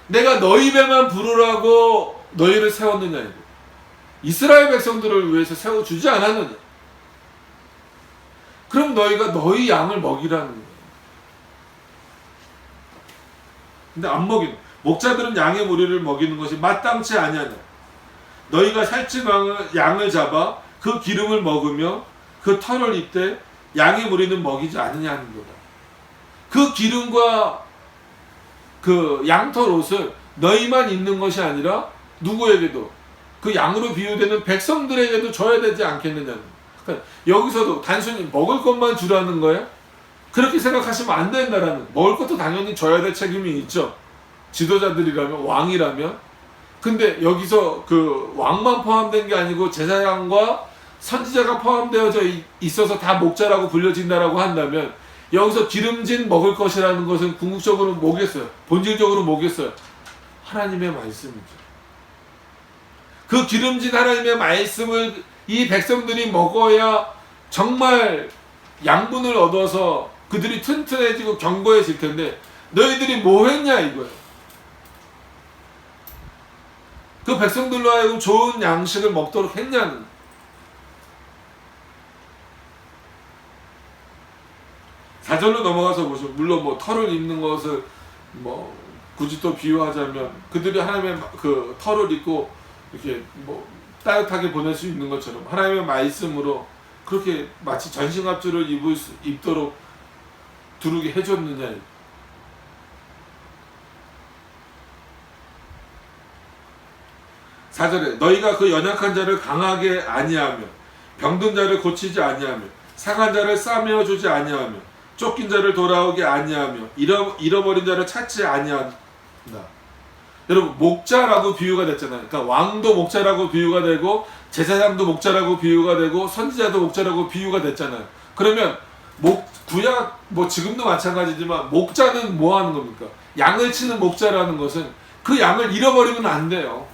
Speaker 1: 내가 너희 배만 부르라고 너희를 세웠느냐. 이거 이스라엘 백성들을 위해서 세워주지 않았느냐. 그럼 너희가 너희 양을 먹이라는 거예요. 근데 안 먹이는, 목자들은 양의 무리를 먹이는 것이 마땅치 아니하냐. 너희가 살찐 양을 잡아 그 기름을 먹으며 그 털을 입되 양의 무리는 먹이지 않느냐 하는 거다. 그 기름과 그 양털 옷을 너희만 입는 것이 아니라 누구에게도, 그 양으로 비유되는 백성들에게도 줘야 되지 않겠느냐는. 그러니까 여기서도 단순히 먹을 것만 주라는 거예요? 그렇게 생각하시면 안 된다라는. 먹을 것도 당연히 줘야 될 책임이 있죠. 지도자들이라면, 왕이라면. 근데 여기서 그 왕만 포함된 게 아니고 제사장과 선지자가 포함되어져 있어서 다 목자라고 불려진다라고 한다면, 여기서 기름진 먹을 것이라는 것은 궁극적으로 뭐겠어요? 본질적으로 뭐겠어요? 하나님의 말씀이죠. 그 기름진 하나님의 말씀을 이 백성들이 먹어야 정말 양분을 얻어서 그들이 튼튼해지고 견고해질 텐데 너희들이 뭐 했냐 이거예요. 그 백성들로 하여금 좋은 양식을 먹도록 했냐는. 사절로 넘어가서 보시면 물론 뭐 털을 입는 것을 뭐 굳이 또 비유하자면 그들이 하나님의 그 털을 입고 이렇게 뭐 따뜻하게 보낼 수 있는 것처럼 하나님의 말씀으로 그렇게 마치 전신갑주를 입도록 두르게 해줬느냐. 4절에 너희가 그 연약한 자를 강하게 아니하며 병든 자를 고치지 아니하며 상한 자를 싸매어 주지 아니하며 쫓긴 자를 돌아오게 아니하며 잃어버린 자를 찾지 아니한다. 여러분 목자라고 비유가 됐잖아요. 그러니까 왕도 목자라고 비유가 되고 제사장도 목자라고 비유가 되고 선지자도 목자라고 비유가 됐잖아요. 그러면 구약 뭐 지금도 마찬가지지만 목자는 뭐 하는 겁니까? 양을 치는 목자라는 것은 그 양을 잃어버리면 안 돼요.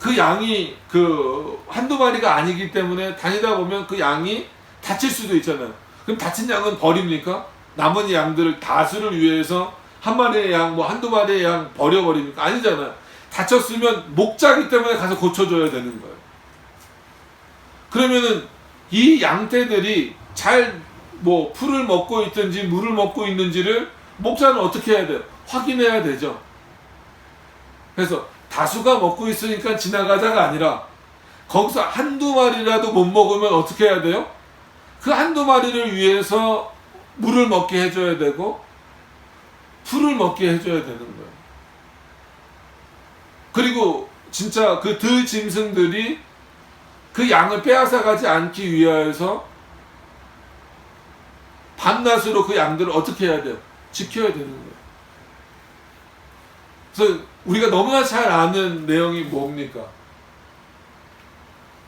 Speaker 1: 그 양이 그 한두 마리가 아니기 때문에 다니다 보면 그 양이 다칠 수도 있잖아요. 그럼 다친 양은 버립니까? 남은 양들을 다수를 위해서 한 마리의 양, 뭐 한두 마리의 양 버려버립니까? 아니잖아요. 다쳤으면 목자기 때문에 가서 고쳐줘야 되는 거예요. 그러면은 이 양떼들이 잘 뭐 풀을 먹고 있든지 물을 먹고 있는지를 목자는 어떻게 해야 돼요? 확인해야 되죠. 그래서 다수가 먹고 있으니까 지나가자가 아니라 거기서 한두 마리라도 못 먹으면 어떻게 해야 돼요? 그 한두 마리를 위해서 물을 먹게 해줘야 되고 풀을 먹게 해줘야 되는 거예요. 그리고 진짜 그 들짐승들이 그 양을 빼앗아가지 않기 위하여서 밤낮으로 그 양들을 어떻게 해야 돼요? 지켜야 되는 거예요. 그래서 우리가 너무나 잘 아는 내용이 뭡니까?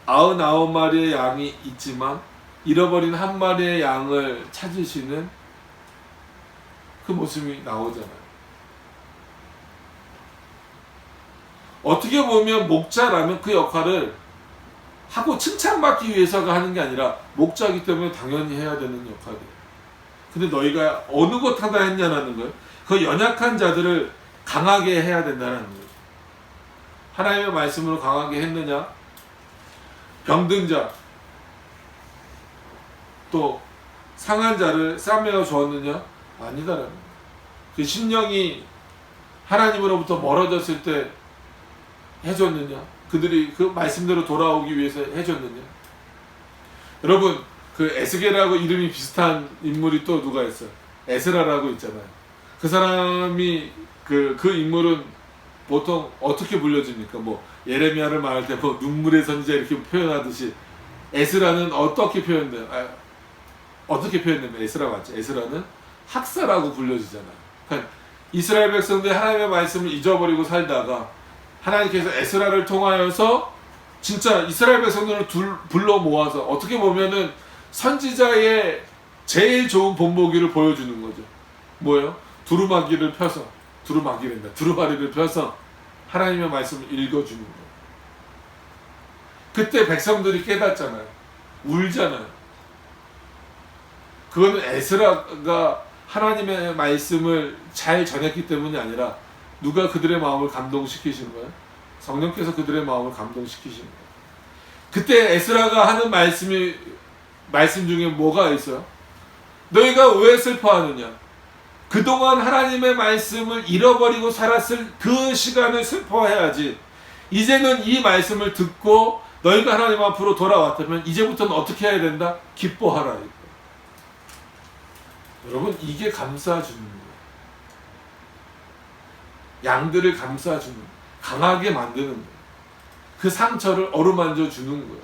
Speaker 1: 99마리의 양이 있지만 잃어버린 한 마리의 양을 찾으시는 그 모습이 나오잖아요. 어떻게 보면 목자라면 그 역할을 하고 칭찬받기 위해서가 하는 게 아니라 목자이기 때문에 당연히 해야 되는 역할이에요. 근데 너희가 어느 것 하나 했냐라는 거예요. 그 연약한 자들을 강하게 해야 된다는 거예요. 하나님의 말씀으로 강하게 했느냐? 병든 자, 또 상한 자를 싸매어 주었느냐? 아니다라는 거예요. 그 심령이 하나님으로부터 멀어졌을 때 해줬느냐? 그들이 그 말씀대로 돌아오기 위해서 해줬느냐? 여러분 그 에스겔하고 이름이 비슷한 인물이 또 누가 있어요? 에스라라고 있잖아요. 그 사람이 그 인물은 보통 어떻게 불려집니까? 뭐 예레미야를 말할 때 뭐 눈물의 선지자 이렇게 표현하듯이 에스라는 어떻게 표현돼요? 어떻게 표현되면 에스라 맞죠? 에스라는 학사라고 불려지잖아요. 그러니까 이스라엘 백성들이 하나님의 말씀을 잊어버리고 살다가 하나님께서 에스라를 통하여서 진짜 이스라엘 백성들을 불러 모아서 어떻게 보면은 선지자의 제일 좋은 본보기를 보여주는 거죠. 뭐예요? 두루마기를 펴서 두루마리를 펴서 하나님의 말씀을 읽어주는 거예요. 그때 백성들이 깨닫잖아요. 울잖아요. 그거는 에스라가 하나님의 말씀을 잘 전했기 때문이 아니라 누가 그들의 마음을 감동시키신 거예요? 성령께서 그들의 마음을 감동시키신 거예요. 그때 에스라가 하는 말씀 중에 뭐가 있어요? 너희가 왜 슬퍼하느냐? 그동안 하나님의 말씀을 잃어버리고 살았을 그 시간을 슬퍼해야지. 이제는 이 말씀을 듣고 너희가 하나님 앞으로 돌아왔다면 이제부터는 어떻게 해야 된다? 기뻐하라. 여러분 이게 감싸주는 거예요. 양들을 감싸주는 거예요. 강하게 만드는 거예요. 그 상처를 어루만져 주는 거예요.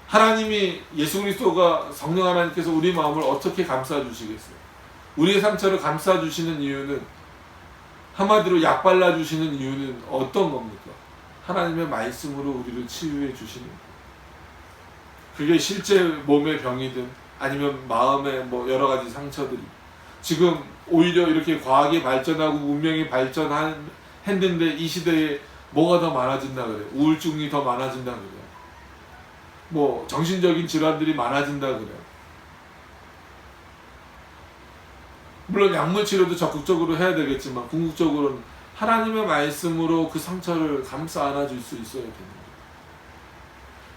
Speaker 1: 하나님이 예수 그리스도가 성령 하나님께서 우리 마음을 어떻게 감싸주시겠어요? 우리의 상처를 감싸주시는 이유는 한마디로 약 발라주시는 이유는 어떤 겁니까? 하나님의 말씀으로 우리를 치유해 주시는 거예요. 그게 실제 몸의 병이든 아니면 마음의 뭐 여러 가지 상처들이 지금 오히려 이렇게 과학이 발전하고 문명이 발전했는데 이 시대에 뭐가 더 많아진다 그래요? 우울증이 더 많아진다 그래요. 뭐 정신적인 질환들이 많아진다 그래요. 물론 약물 치료도 적극적으로 해야 되겠지만 궁극적으로는 하나님의 말씀으로 그 상처를 감싸 안아줄 수 있어야 됩니다.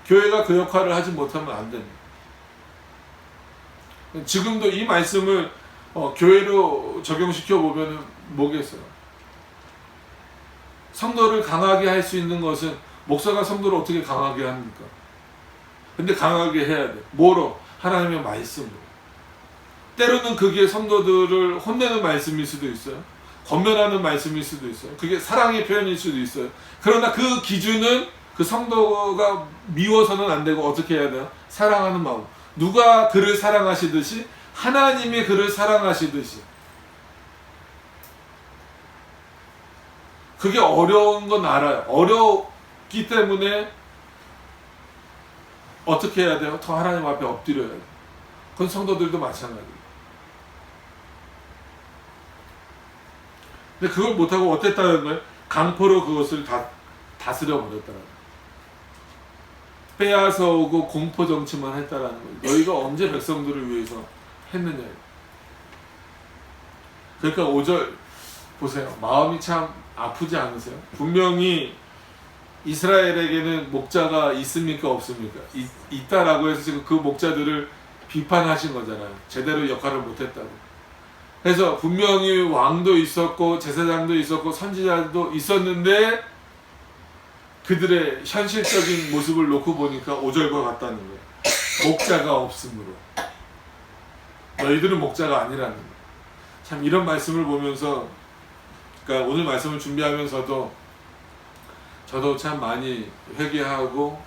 Speaker 1: 교회가 그 역할을 하지 못하면 안 됩니다. 지금도 이 말씀을 교회로 적용시켜 보면 뭐겠어요? 성도를 강하게 할 수 있는 것은 목사가 성도를 어떻게 강하게 합니까? 근데 강하게 해야 돼. 뭐로? 하나님의 말씀으로. 때로는 그게 성도들을 혼내는 말씀일 수도 있어요. 권면하는 말씀일 수도 있어요. 그게 사랑의 표현일 수도 있어요. 그러나 그 기준은 그 성도가 미워서는 안 되고 어떻게 해야 돼요? 사랑하는 마음. 누가 그를 사랑하시듯이 하나님이 그를 사랑하시듯이. 그게 어려운 건 알아요. 어렵기 때문에 어떻게 해야 돼요? 더 하나님 앞에 엎드려야 돼요. 그건 성도들도 마찬가지예요. 근데 그걸 못하고 어땠다는 거예요? 강포로 그것을 다스려 버렸다는 거예요. 빼앗아 오고 공포 정치만 했다라는 거예요. 너희가 언제 백성들을 위해서 했느냐. 그러니까 5절 보세요. 마음이 참 아프지 않으세요? 분명히 이스라엘에게는 목자가 있습니까 없습니까? 있다라고 해서 지금 그 목자들을 비판하신 거잖아요. 제대로 역할을 못했다고. 그래서 분명히 왕도 있었고 제사장도 있었고 선지자도 있었는데 그들의 현실적인 모습을 놓고 보니까 5절과 같다는 거예요. 목자가 없으므로. 너희들은 목자가 아니라는 거예요. 참 이런 말씀을 보면서 그러니까 오늘 말씀을 준비하면서도 저도 참 많이 회개하고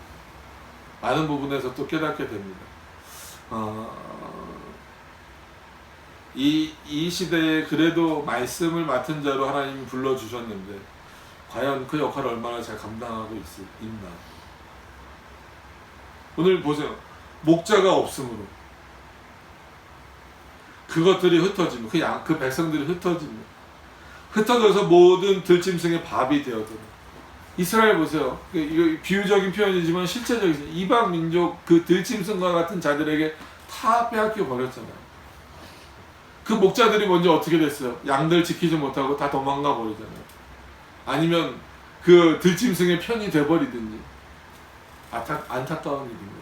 Speaker 1: 많은 부분에서 또 깨닫게 됩니다. 이 시대에 그래도 말씀을 맡은 자로 하나님이 불러주셨는데 과연 그 역할을 얼마나 잘 감당하고 있나. 오늘 보세요. 목자가 없으므로 그것들이 흩어지면 그 백성들이 흩어져서 모든 들짐승의 밥이 되었더라. 이스라엘 보세요. 이거 비유적인 표현이지만 실제적인 이방 민족 그 들짐승과 같은 자들에게 다 빼앗겨 버렸잖아요. 그 목자들이 먼저 어떻게 됐어요? 양들 지키지 못하고 다 도망가 버리잖아요. 아니면 그 들짐승의 편이 돼버리든지. 안타까운 일입니다.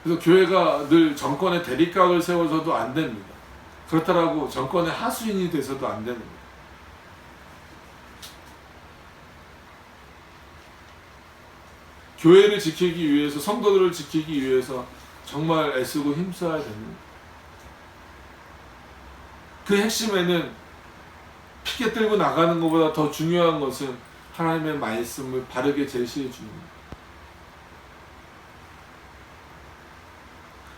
Speaker 1: 그래서 교회가 늘 정권의 대립각을 세워서도 안 됩니다. 그렇다고 정권의 하수인이 돼서도 안 됩니다. 교회를 지키기 위해서, 성도들을 지키기 위해서 정말 애쓰고 힘써야 됩니다. 그 핵심에는 피켓 들고 나가는 것보다 더 중요한 것은 하나님의 말씀을 바르게 제시해 주는 거예요.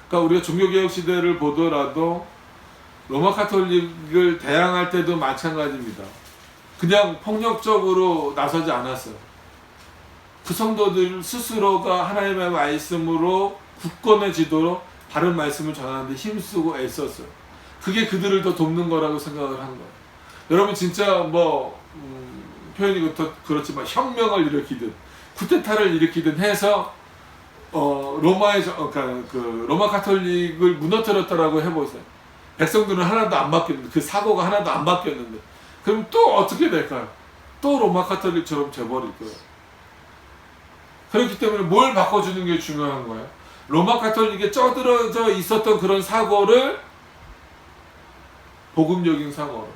Speaker 1: 그러니까 우리가 종교개혁 시대를 보더라도 로마 카톨릭을 대항할 때도 마찬가지입니다. 그냥 폭력적으로 나서지 않았어요. 그 성도들 스스로가 하나님의 말씀으로 굳건해지도록 바른 말씀을 전하는데 힘쓰고 애썼어요. 그게 그들을 더 돕는 거라고 생각을 한 거예요. 여러분 진짜 표현이 그렇지만 혁명을 일으키든 쿠데타를 일으키든 해서 로마 카톨릭을 무너뜨렸다라고 해보세요. 백성들은 하나도 안 바뀌었는데 그 사고가 하나도 안 바뀌었는데 그럼 또 어떻게 될까요? 또 로마 카톨릭처럼 돼버릴 거예요. 그렇기 때문에 뭘 바꿔주는 게 중요한 거예요. 로마 카톨릭에 쩌들어져 있었던 그런 사고를 복음적인 사고로,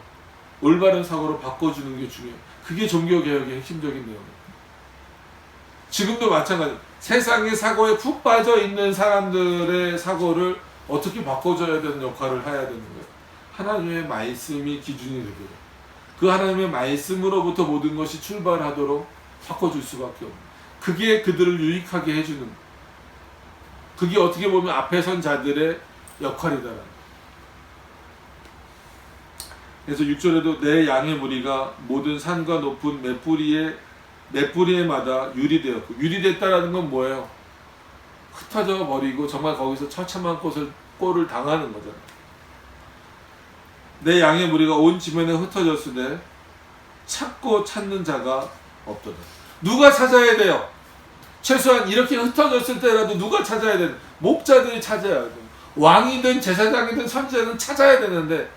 Speaker 1: 올바른 사고로 바꿔주는 게 중요해요. 그게 종교개혁의 핵심적인 내용이에요. 지금도 마찬가지. 세상의 사고에 푹 빠져 있는 사람들의 사고를 어떻게 바꿔줘야 되는 역할을 해야 되는 거예요. 하나님의 말씀이 기준이 되고요. 그 하나님의 말씀으로부터 모든 것이 출발하도록 바꿔줄 수밖에 없는. 그게 그들을 유익하게 해주는 거예요. 그게 어떻게 보면 앞에 선 자들의 역할이다라는. 그래서 6절에도 내 양의 무리가 모든 산과 높은 맷뿌리에 내 뿌리에마다 유리되었고, 유리됐다라는 건 뭐예요? 흩어져 버리고 정말 거기서 처참한 꼴을 당하는 거잖아요. 내 양의 무리가 온 지면에 흩어졌으되 찾고 찾는 자가 없도다. 누가 찾아야 돼요? 최소한 이렇게 흩어졌을 때라도 누가 찾아야 되는? 목자들이 찾아야 돼요. 왕이든 제사장이든 선지자든 찾아야 되는데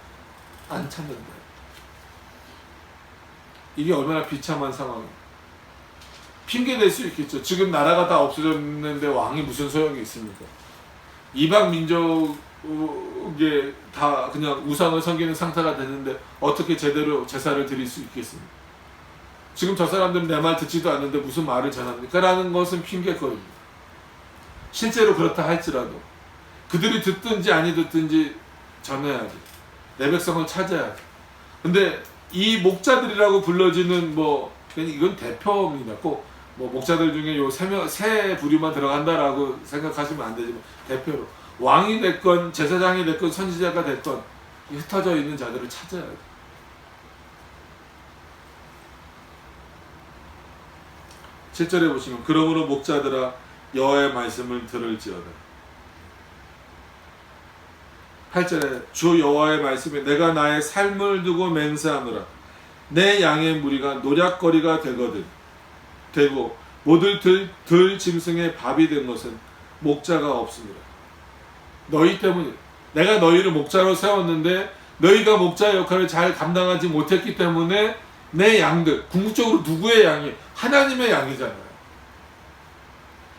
Speaker 1: 안 찾는다. 이게 얼마나 비참한 상황이에요. 핑계 댈 수 있겠죠. 지금 나라가 다 없어졌는데 왕이 무슨 소용이 있습니까? 이방 민족에 다 그냥 우상을 섬기는 상태가 됐는데 어떻게 제대로 제사를 드릴 수 있겠습니까? 지금 저 사람들은 내 말 듣지도 않는데 무슨 말을 전합니까? 라는 것은 핑계거리입니다. 실제로 그렇다 할지라도 그들이 듣든지 아니 듣든지 전해야지. 내 백성을 찾아야지. 근데 이 목자들이라고 불러지는 이건 대표입니다. 꼭 목자들 중에 요 세 부류만 들어간다라고 생각하시면 안 되지만 대표로 왕이 됐건 제사장이 됐건 선지자가 됐건 흩어져 있는 자들을 찾아야 돼. 7절에 보시면 그러므로 목자들아 여호와의 말씀을 들을지어다. 8절에 주 여호와의 말씀에 내가 나의 삶을 두고 맹세하노라. 내 양의 무리가 노략거리가 되고 모두 들 짐승의 밥이 된 것은 목자가 없습니다. 너희 때문에 내가 너희를 목자로 세웠는데 너희가 목자의 역할을 잘 감당하지 못했기 때문에 내 양들, 궁극적으로 누구의 양이? 하나님의 양이잖아요.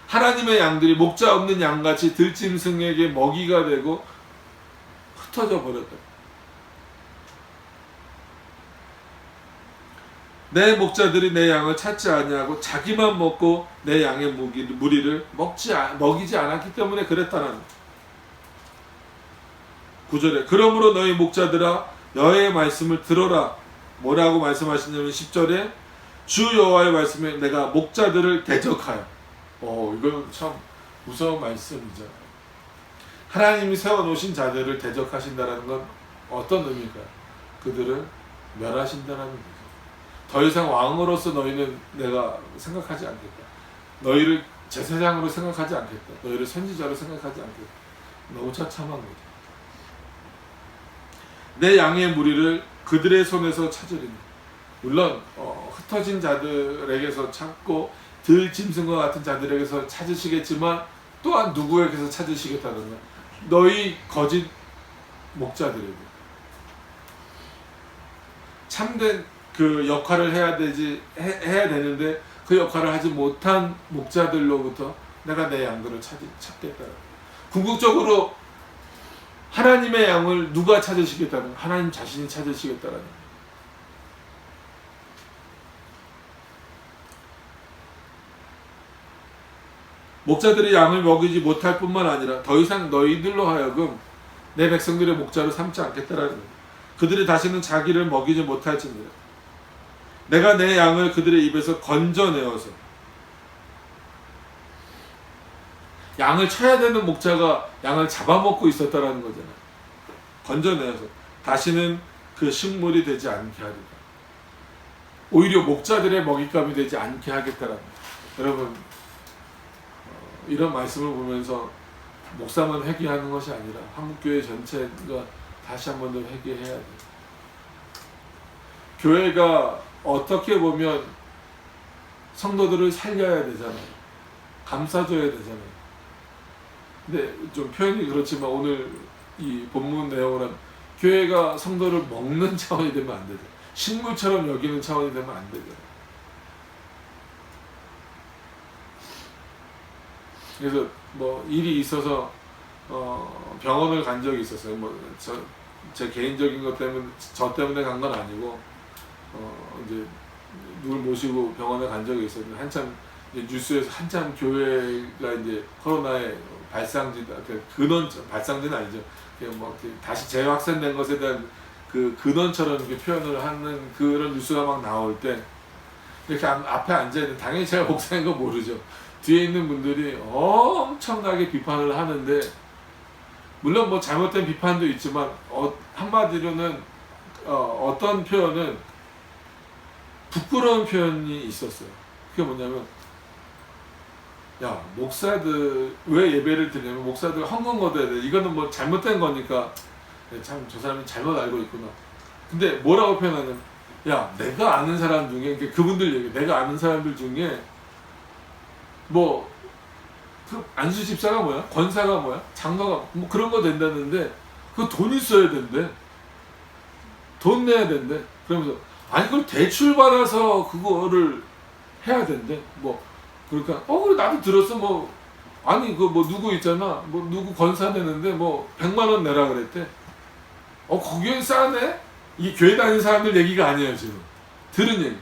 Speaker 1: 하나님의 양들이 목자 없는 양같이 들짐승에게 먹이가 되고 흩어져 버렸다. 내 목자들이 내 양을 찾지 아니하고 자기만 먹고 내 양의 무리를 먹이지 않았기 때문에 그랬다는 9절에 그러므로 너희 목자들아 여호와의 말씀을 들어라. 뭐라고 말씀하시냐면 10절에 주 여호와의 말씀에 내가 목자들을 대적하여. 이건 참 무서운 말씀이죠. 하나님이 세워놓으신 자들을 대적하신다는 건 어떤 의미일까요? 그들을 멸하신다는 거죠. 더 이상 왕으로서 너희는 내가 생각하지 않겠다. 너희를 제사장으로 생각하지 않겠다. 너희를 선지자로 생각하지 않겠다. 너무 처참한 거죠. 내 양의 무리를 그들의 손에서 찾으리니. 물론 흩어진 자들에게서 찾고 들짐승과 같은 자들에게서 찾으시겠지만 또한 누구에게서 찾으시겠다는 거야. 너희 거짓 목자들에게. 참된 그 역할을 해야 되는데 그 역할을 하지 못한 목자들로부터 내가 내 양들을 찾겠다. 궁극적으로 하나님의 양을 누가 찾으시겠다는? 하나님 자신이 찾으시겠다라는. 목자들이 양을 먹이지 못할 뿐만 아니라 더 이상 너희들로 하여금 내 백성들의 목자로 삼지 않겠다라는 거예요. 그들이 다시는 자기를 먹이지 못할지니라. 내가 내 양을 그들의 입에서 건져내어서. 양을 쳐야 되는 목자가 양을 잡아먹고 있었다라는 거잖아요. 건져내어서 다시는 그 식물이 되지 않게 하리라. 오히려 목자들의 먹잇감이 되지 않게 하겠다라는 거예요. 여러분, 이런 말씀을 보면서 목사만 회개하는 것이 아니라 한국교회 전체가 다시 한 번 더 회개해야 돼요. 교회가 어떻게 보면 성도들을 살려야 되잖아요. 감싸줘야 되잖아요. 근데 좀 표현이 그렇지만 오늘 이 본문 내용은 교회가 성도를 먹는 차원이 되면 안 되죠. 식물처럼 여기는 차원이 되면 안 되죠. 그래서 일이 있어서 병원을 간 적이 있었어요. 제 개인적인 것 때문에 저 때문에 간 건 아니고 이제 누굴 모시고 병원에 간 적이 있었는데 한참 뉴스에서 한참 교회가 이제 코로나의 발상지다. 발상지는 아니죠. 다시 재확산된 것에 대한 그 근원처럼 이렇게 표현을 하는 그런 뉴스가 막 나올 때 이렇게 앞에 앉아있는, 당연히 제가 목사인 거 모르죠. 뒤에 있는 분들이 엄청나게 비판을 하는데, 물론 잘못된 비판도 있지만 한마디로는 어떤 표현은 부끄러운 표현이 있었어요. 그게 뭐냐면, 야, 목사들 왜 예배를 드리냐면 목사들 헌금 걷어야 돼. 이거는 뭐 잘못된 거니까 참 저 사람이 잘못 알고 있구나. 근데 뭐라고 표현하냐면, 야, 내가 아는 사람 중에, 그분들 얘기, 내가 아는 사람들 중에 뭐 그 안수 집사가 뭐야? 권사가 뭐야? 장로가 뭐 그런 거 된다는데 그 돈 있어야 된대. 돈 내야 된대. 그러면서 아니 그걸 대출 받아서 그거를 해야 된대. 뭐 그러니까 그래 나도 들었어. 뭐 아니 그 뭐 누구 있잖아. 뭐 누구 권사 되는데 뭐 100만 원 내라 그랬대. 거기엔 싸네. 이게 교회 다니는 사람들 얘기가 아니에요 지금. 들은 얘기.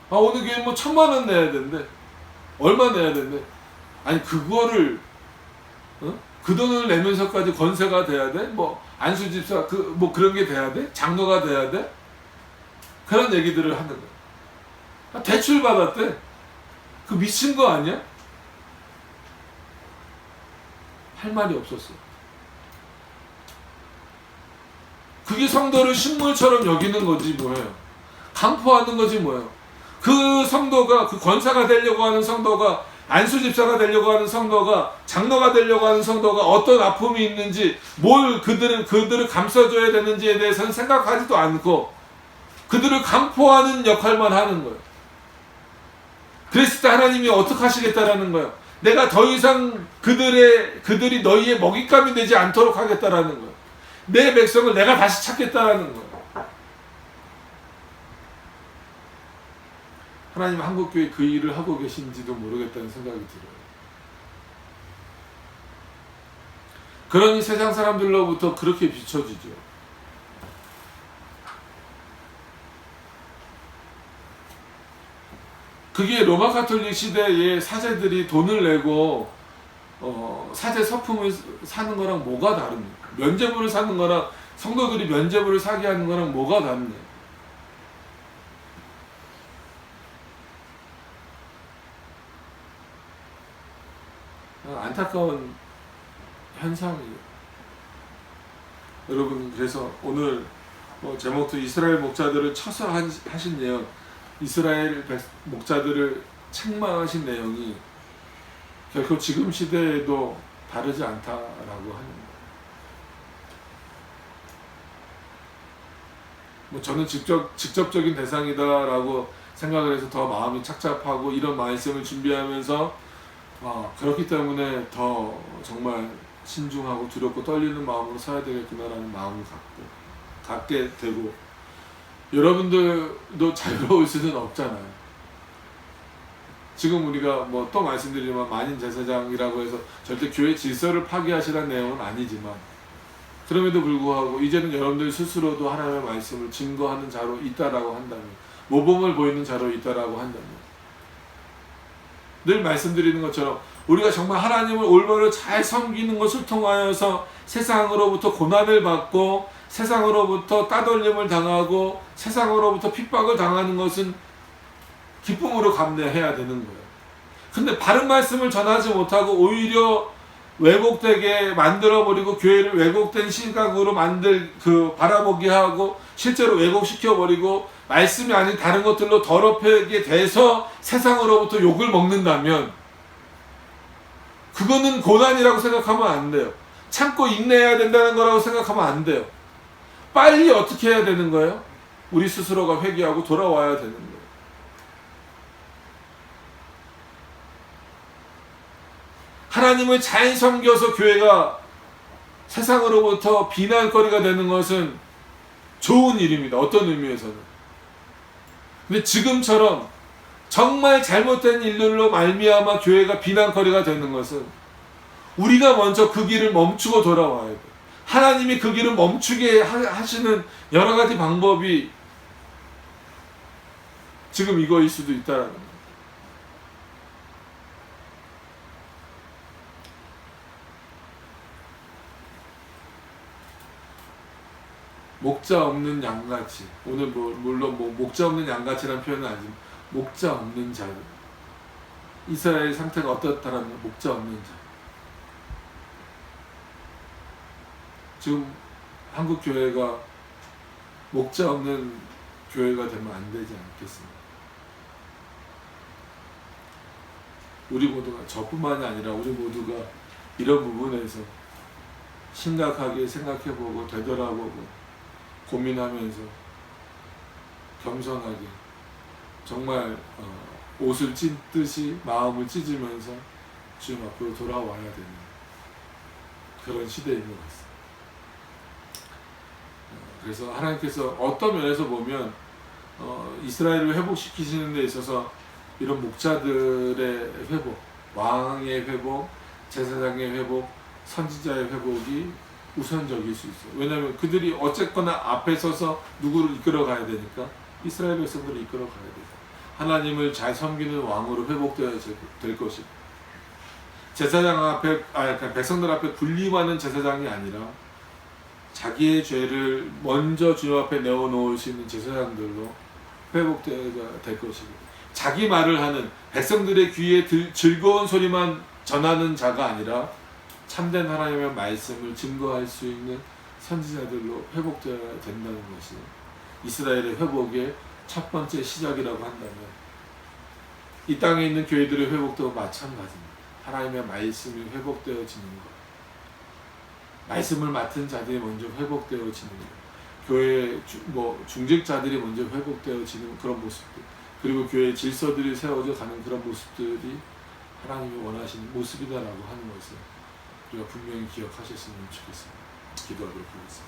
Speaker 1: 어느 교회 뭐 1000만 원 내야 된대. 얼마 내야 된대. 아니 그거를 그 돈을 내면서까지 권세가 돼야 돼? 뭐 안수집사 뭐 그런 게 돼야 돼? 장로가 돼야 돼? 그런 얘기들을 하는 거야. 대출 받았대. 그 미친 거 아니야? 할 말이 없었어. 그게 성도를 식물처럼 여기는 거지 뭐예요. 강포하는 거지 뭐예요. 그 성도가 그 권사가 되려고 하는 성도가 안수집사가 되려고 하는 성도가 장로가 되려고 하는 성도가 어떤 아픔이 있는지 뭘 그들을 감싸줘야 되는지에 대해서는 생각하지도 않고 그들을 강포하는 역할만 하는 거예요. 그랬을 때 하나님이 어떻게 하시겠다라는 거예요. 내가 더 이상 그들이 너희의 먹잇감이 되지 않도록 하겠다라는 거예요. 내 백성을 내가 다시 찾겠다라는 거예요. 하나님 한국교회 그 일을 하고 계신지도 모르겠다는 생각이 들어요. 그러니 세상 사람들로부터 그렇게 비춰지죠. 그게 로마 가톨릭 시대에 사제들이 돈을 내고 사제 서품을 사는 거랑 뭐가 다릅니까? 면죄부를 사는 거랑 성도들이 면죄부를 사게 하는 거랑 뭐가 다르냐? 안타까운 현상이에요. 여러분, 그래서 오늘 제목도 이스라엘 목자들을 쳐서 하신 내용, 이스라엘 목자들을 책망하신 내용이 결코 지금 시대에도 다르지 않다라고 하는 거예요. 저는 직접적인 대상이다라고 생각을 해서 더 마음이 착잡하고 이런 말씀을 준비하면서 그렇기 때문에 더 정말 신중하고 두렵고 떨리는 마음으로 살아야 되겠구나라는 마음을 갖게 되고, 여러분들도 자유로울 수는 없잖아요. 지금 우리가 또 말씀드리지만 만인 제사장이라고 해서 절대 교회 질서를 파괴하시라는 내용은 아니지만, 그럼에도 불구하고 이제는 여러분들 스스로도 하나님의 말씀을 증거하는 자로 있다라고 한다면, 모범을 보이는 자로 있다라고 한다면, 늘 말씀드리는 것처럼 우리가 정말 하나님을 올바로 잘 섬기는 것을 통하여서 세상으로부터 고난을 받고 세상으로부터 따돌림을 당하고 세상으로부터 핍박을 당하는 것은 기쁨으로 감내해야 되는 거예요. 근데 바른 말씀을 전하지 못하고 오히려 왜곡되게 만들어버리고 교회를 왜곡된 시각으로 바라보게 하고 실제로 왜곡시켜버리고 말씀이 아닌 다른 것들로 더럽히게 돼서 세상으로부터 욕을 먹는다면 그거는 고난이라고 생각하면 안 돼요. 참고 인내해야 된다는 거라고 생각하면 안 돼요. 빨리 어떻게 해야 되는 거예요? 우리 스스로가 회개하고 돌아와야 되는 거예요. 하나님을 잘 섬겨서 교회가 세상으로부터 비난거리가 되는 것은 좋은 일입니다. 어떤 의미에서는. 근데 지금처럼 정말 잘못된 일들로 말미암아 교회가 비난거리가 되는 것은 우리가 먼저 그 길을 멈추고 돌아와야 돼요. 하나님이 그 길을 멈추게 하시는 여러 가지 방법이 지금 이거일 수도 있다라는 거예요. 목자 없는 양같이, 오늘 물론 목자 없는 양같이라는 표현은 아니지만 목자 없는 자, 이스라엘 상태가 어떻다라면 목자 없는 자. 지금 한국 교회가 목자 없는 교회가 되면 안 되지 않겠습니까? 우리 모두가, 저뿐만이 아니라 우리 모두가 이런 부분에서 심각하게 생각해보고 되돌아보고 고민하면서 겸손하게 정말 옷을 찢듯이 마음을 찢으면서 주님 앞으로 돌아와야 되는 그런 시대인 것 같습니다. 그래서 하나님께서 어떤 면에서 보면 이스라엘을 회복시키시는 데 있어서 이런 목자들의 회복, 왕의 회복, 제사장의 회복, 선지자의 회복이 우선적일 수 있어요. 왜냐하면 그들이 어쨌거나 앞에 서서 누구를 이끌어 가야 되니까 이스라엘 백성들을 이끌어 가야 돼요. 하나님을 잘 섬기는 왕으로 회복되어야 될 것이고, 제사장 앞에, 그러니까 백성들 앞에 군림하는 제사장이 아니라 자기의 죄를 먼저 주님 앞에 내어놓으시는 제사장들로 회복되어야 될 것이고, 자기 말을 하는 백성들의 귀에 즐거운 소리만 전하는 자가 아니라 참된 하나님의 말씀을 증거할 수 있는 선지자들로 회복되어야 된다는 것이 이스라엘의 회복의 첫 번째 시작이라고 한다면, 이 땅에 있는 교회들의 회복도 마찬가지입니다. 하나님의 말씀이 회복되어지는 것, 말씀을 맡은 자들이 먼저 회복되어지는 것, 교회 중직자들이 먼저 회복되어지는 그런 모습들, 그리고 교회 질서들이 세워져 가는 그런 모습들이 하나님이 원하시는 모습이다라고 하는 것을 우리가 분명히 기억하셨으면 좋겠습니다. 기도하도록 하겠습니다.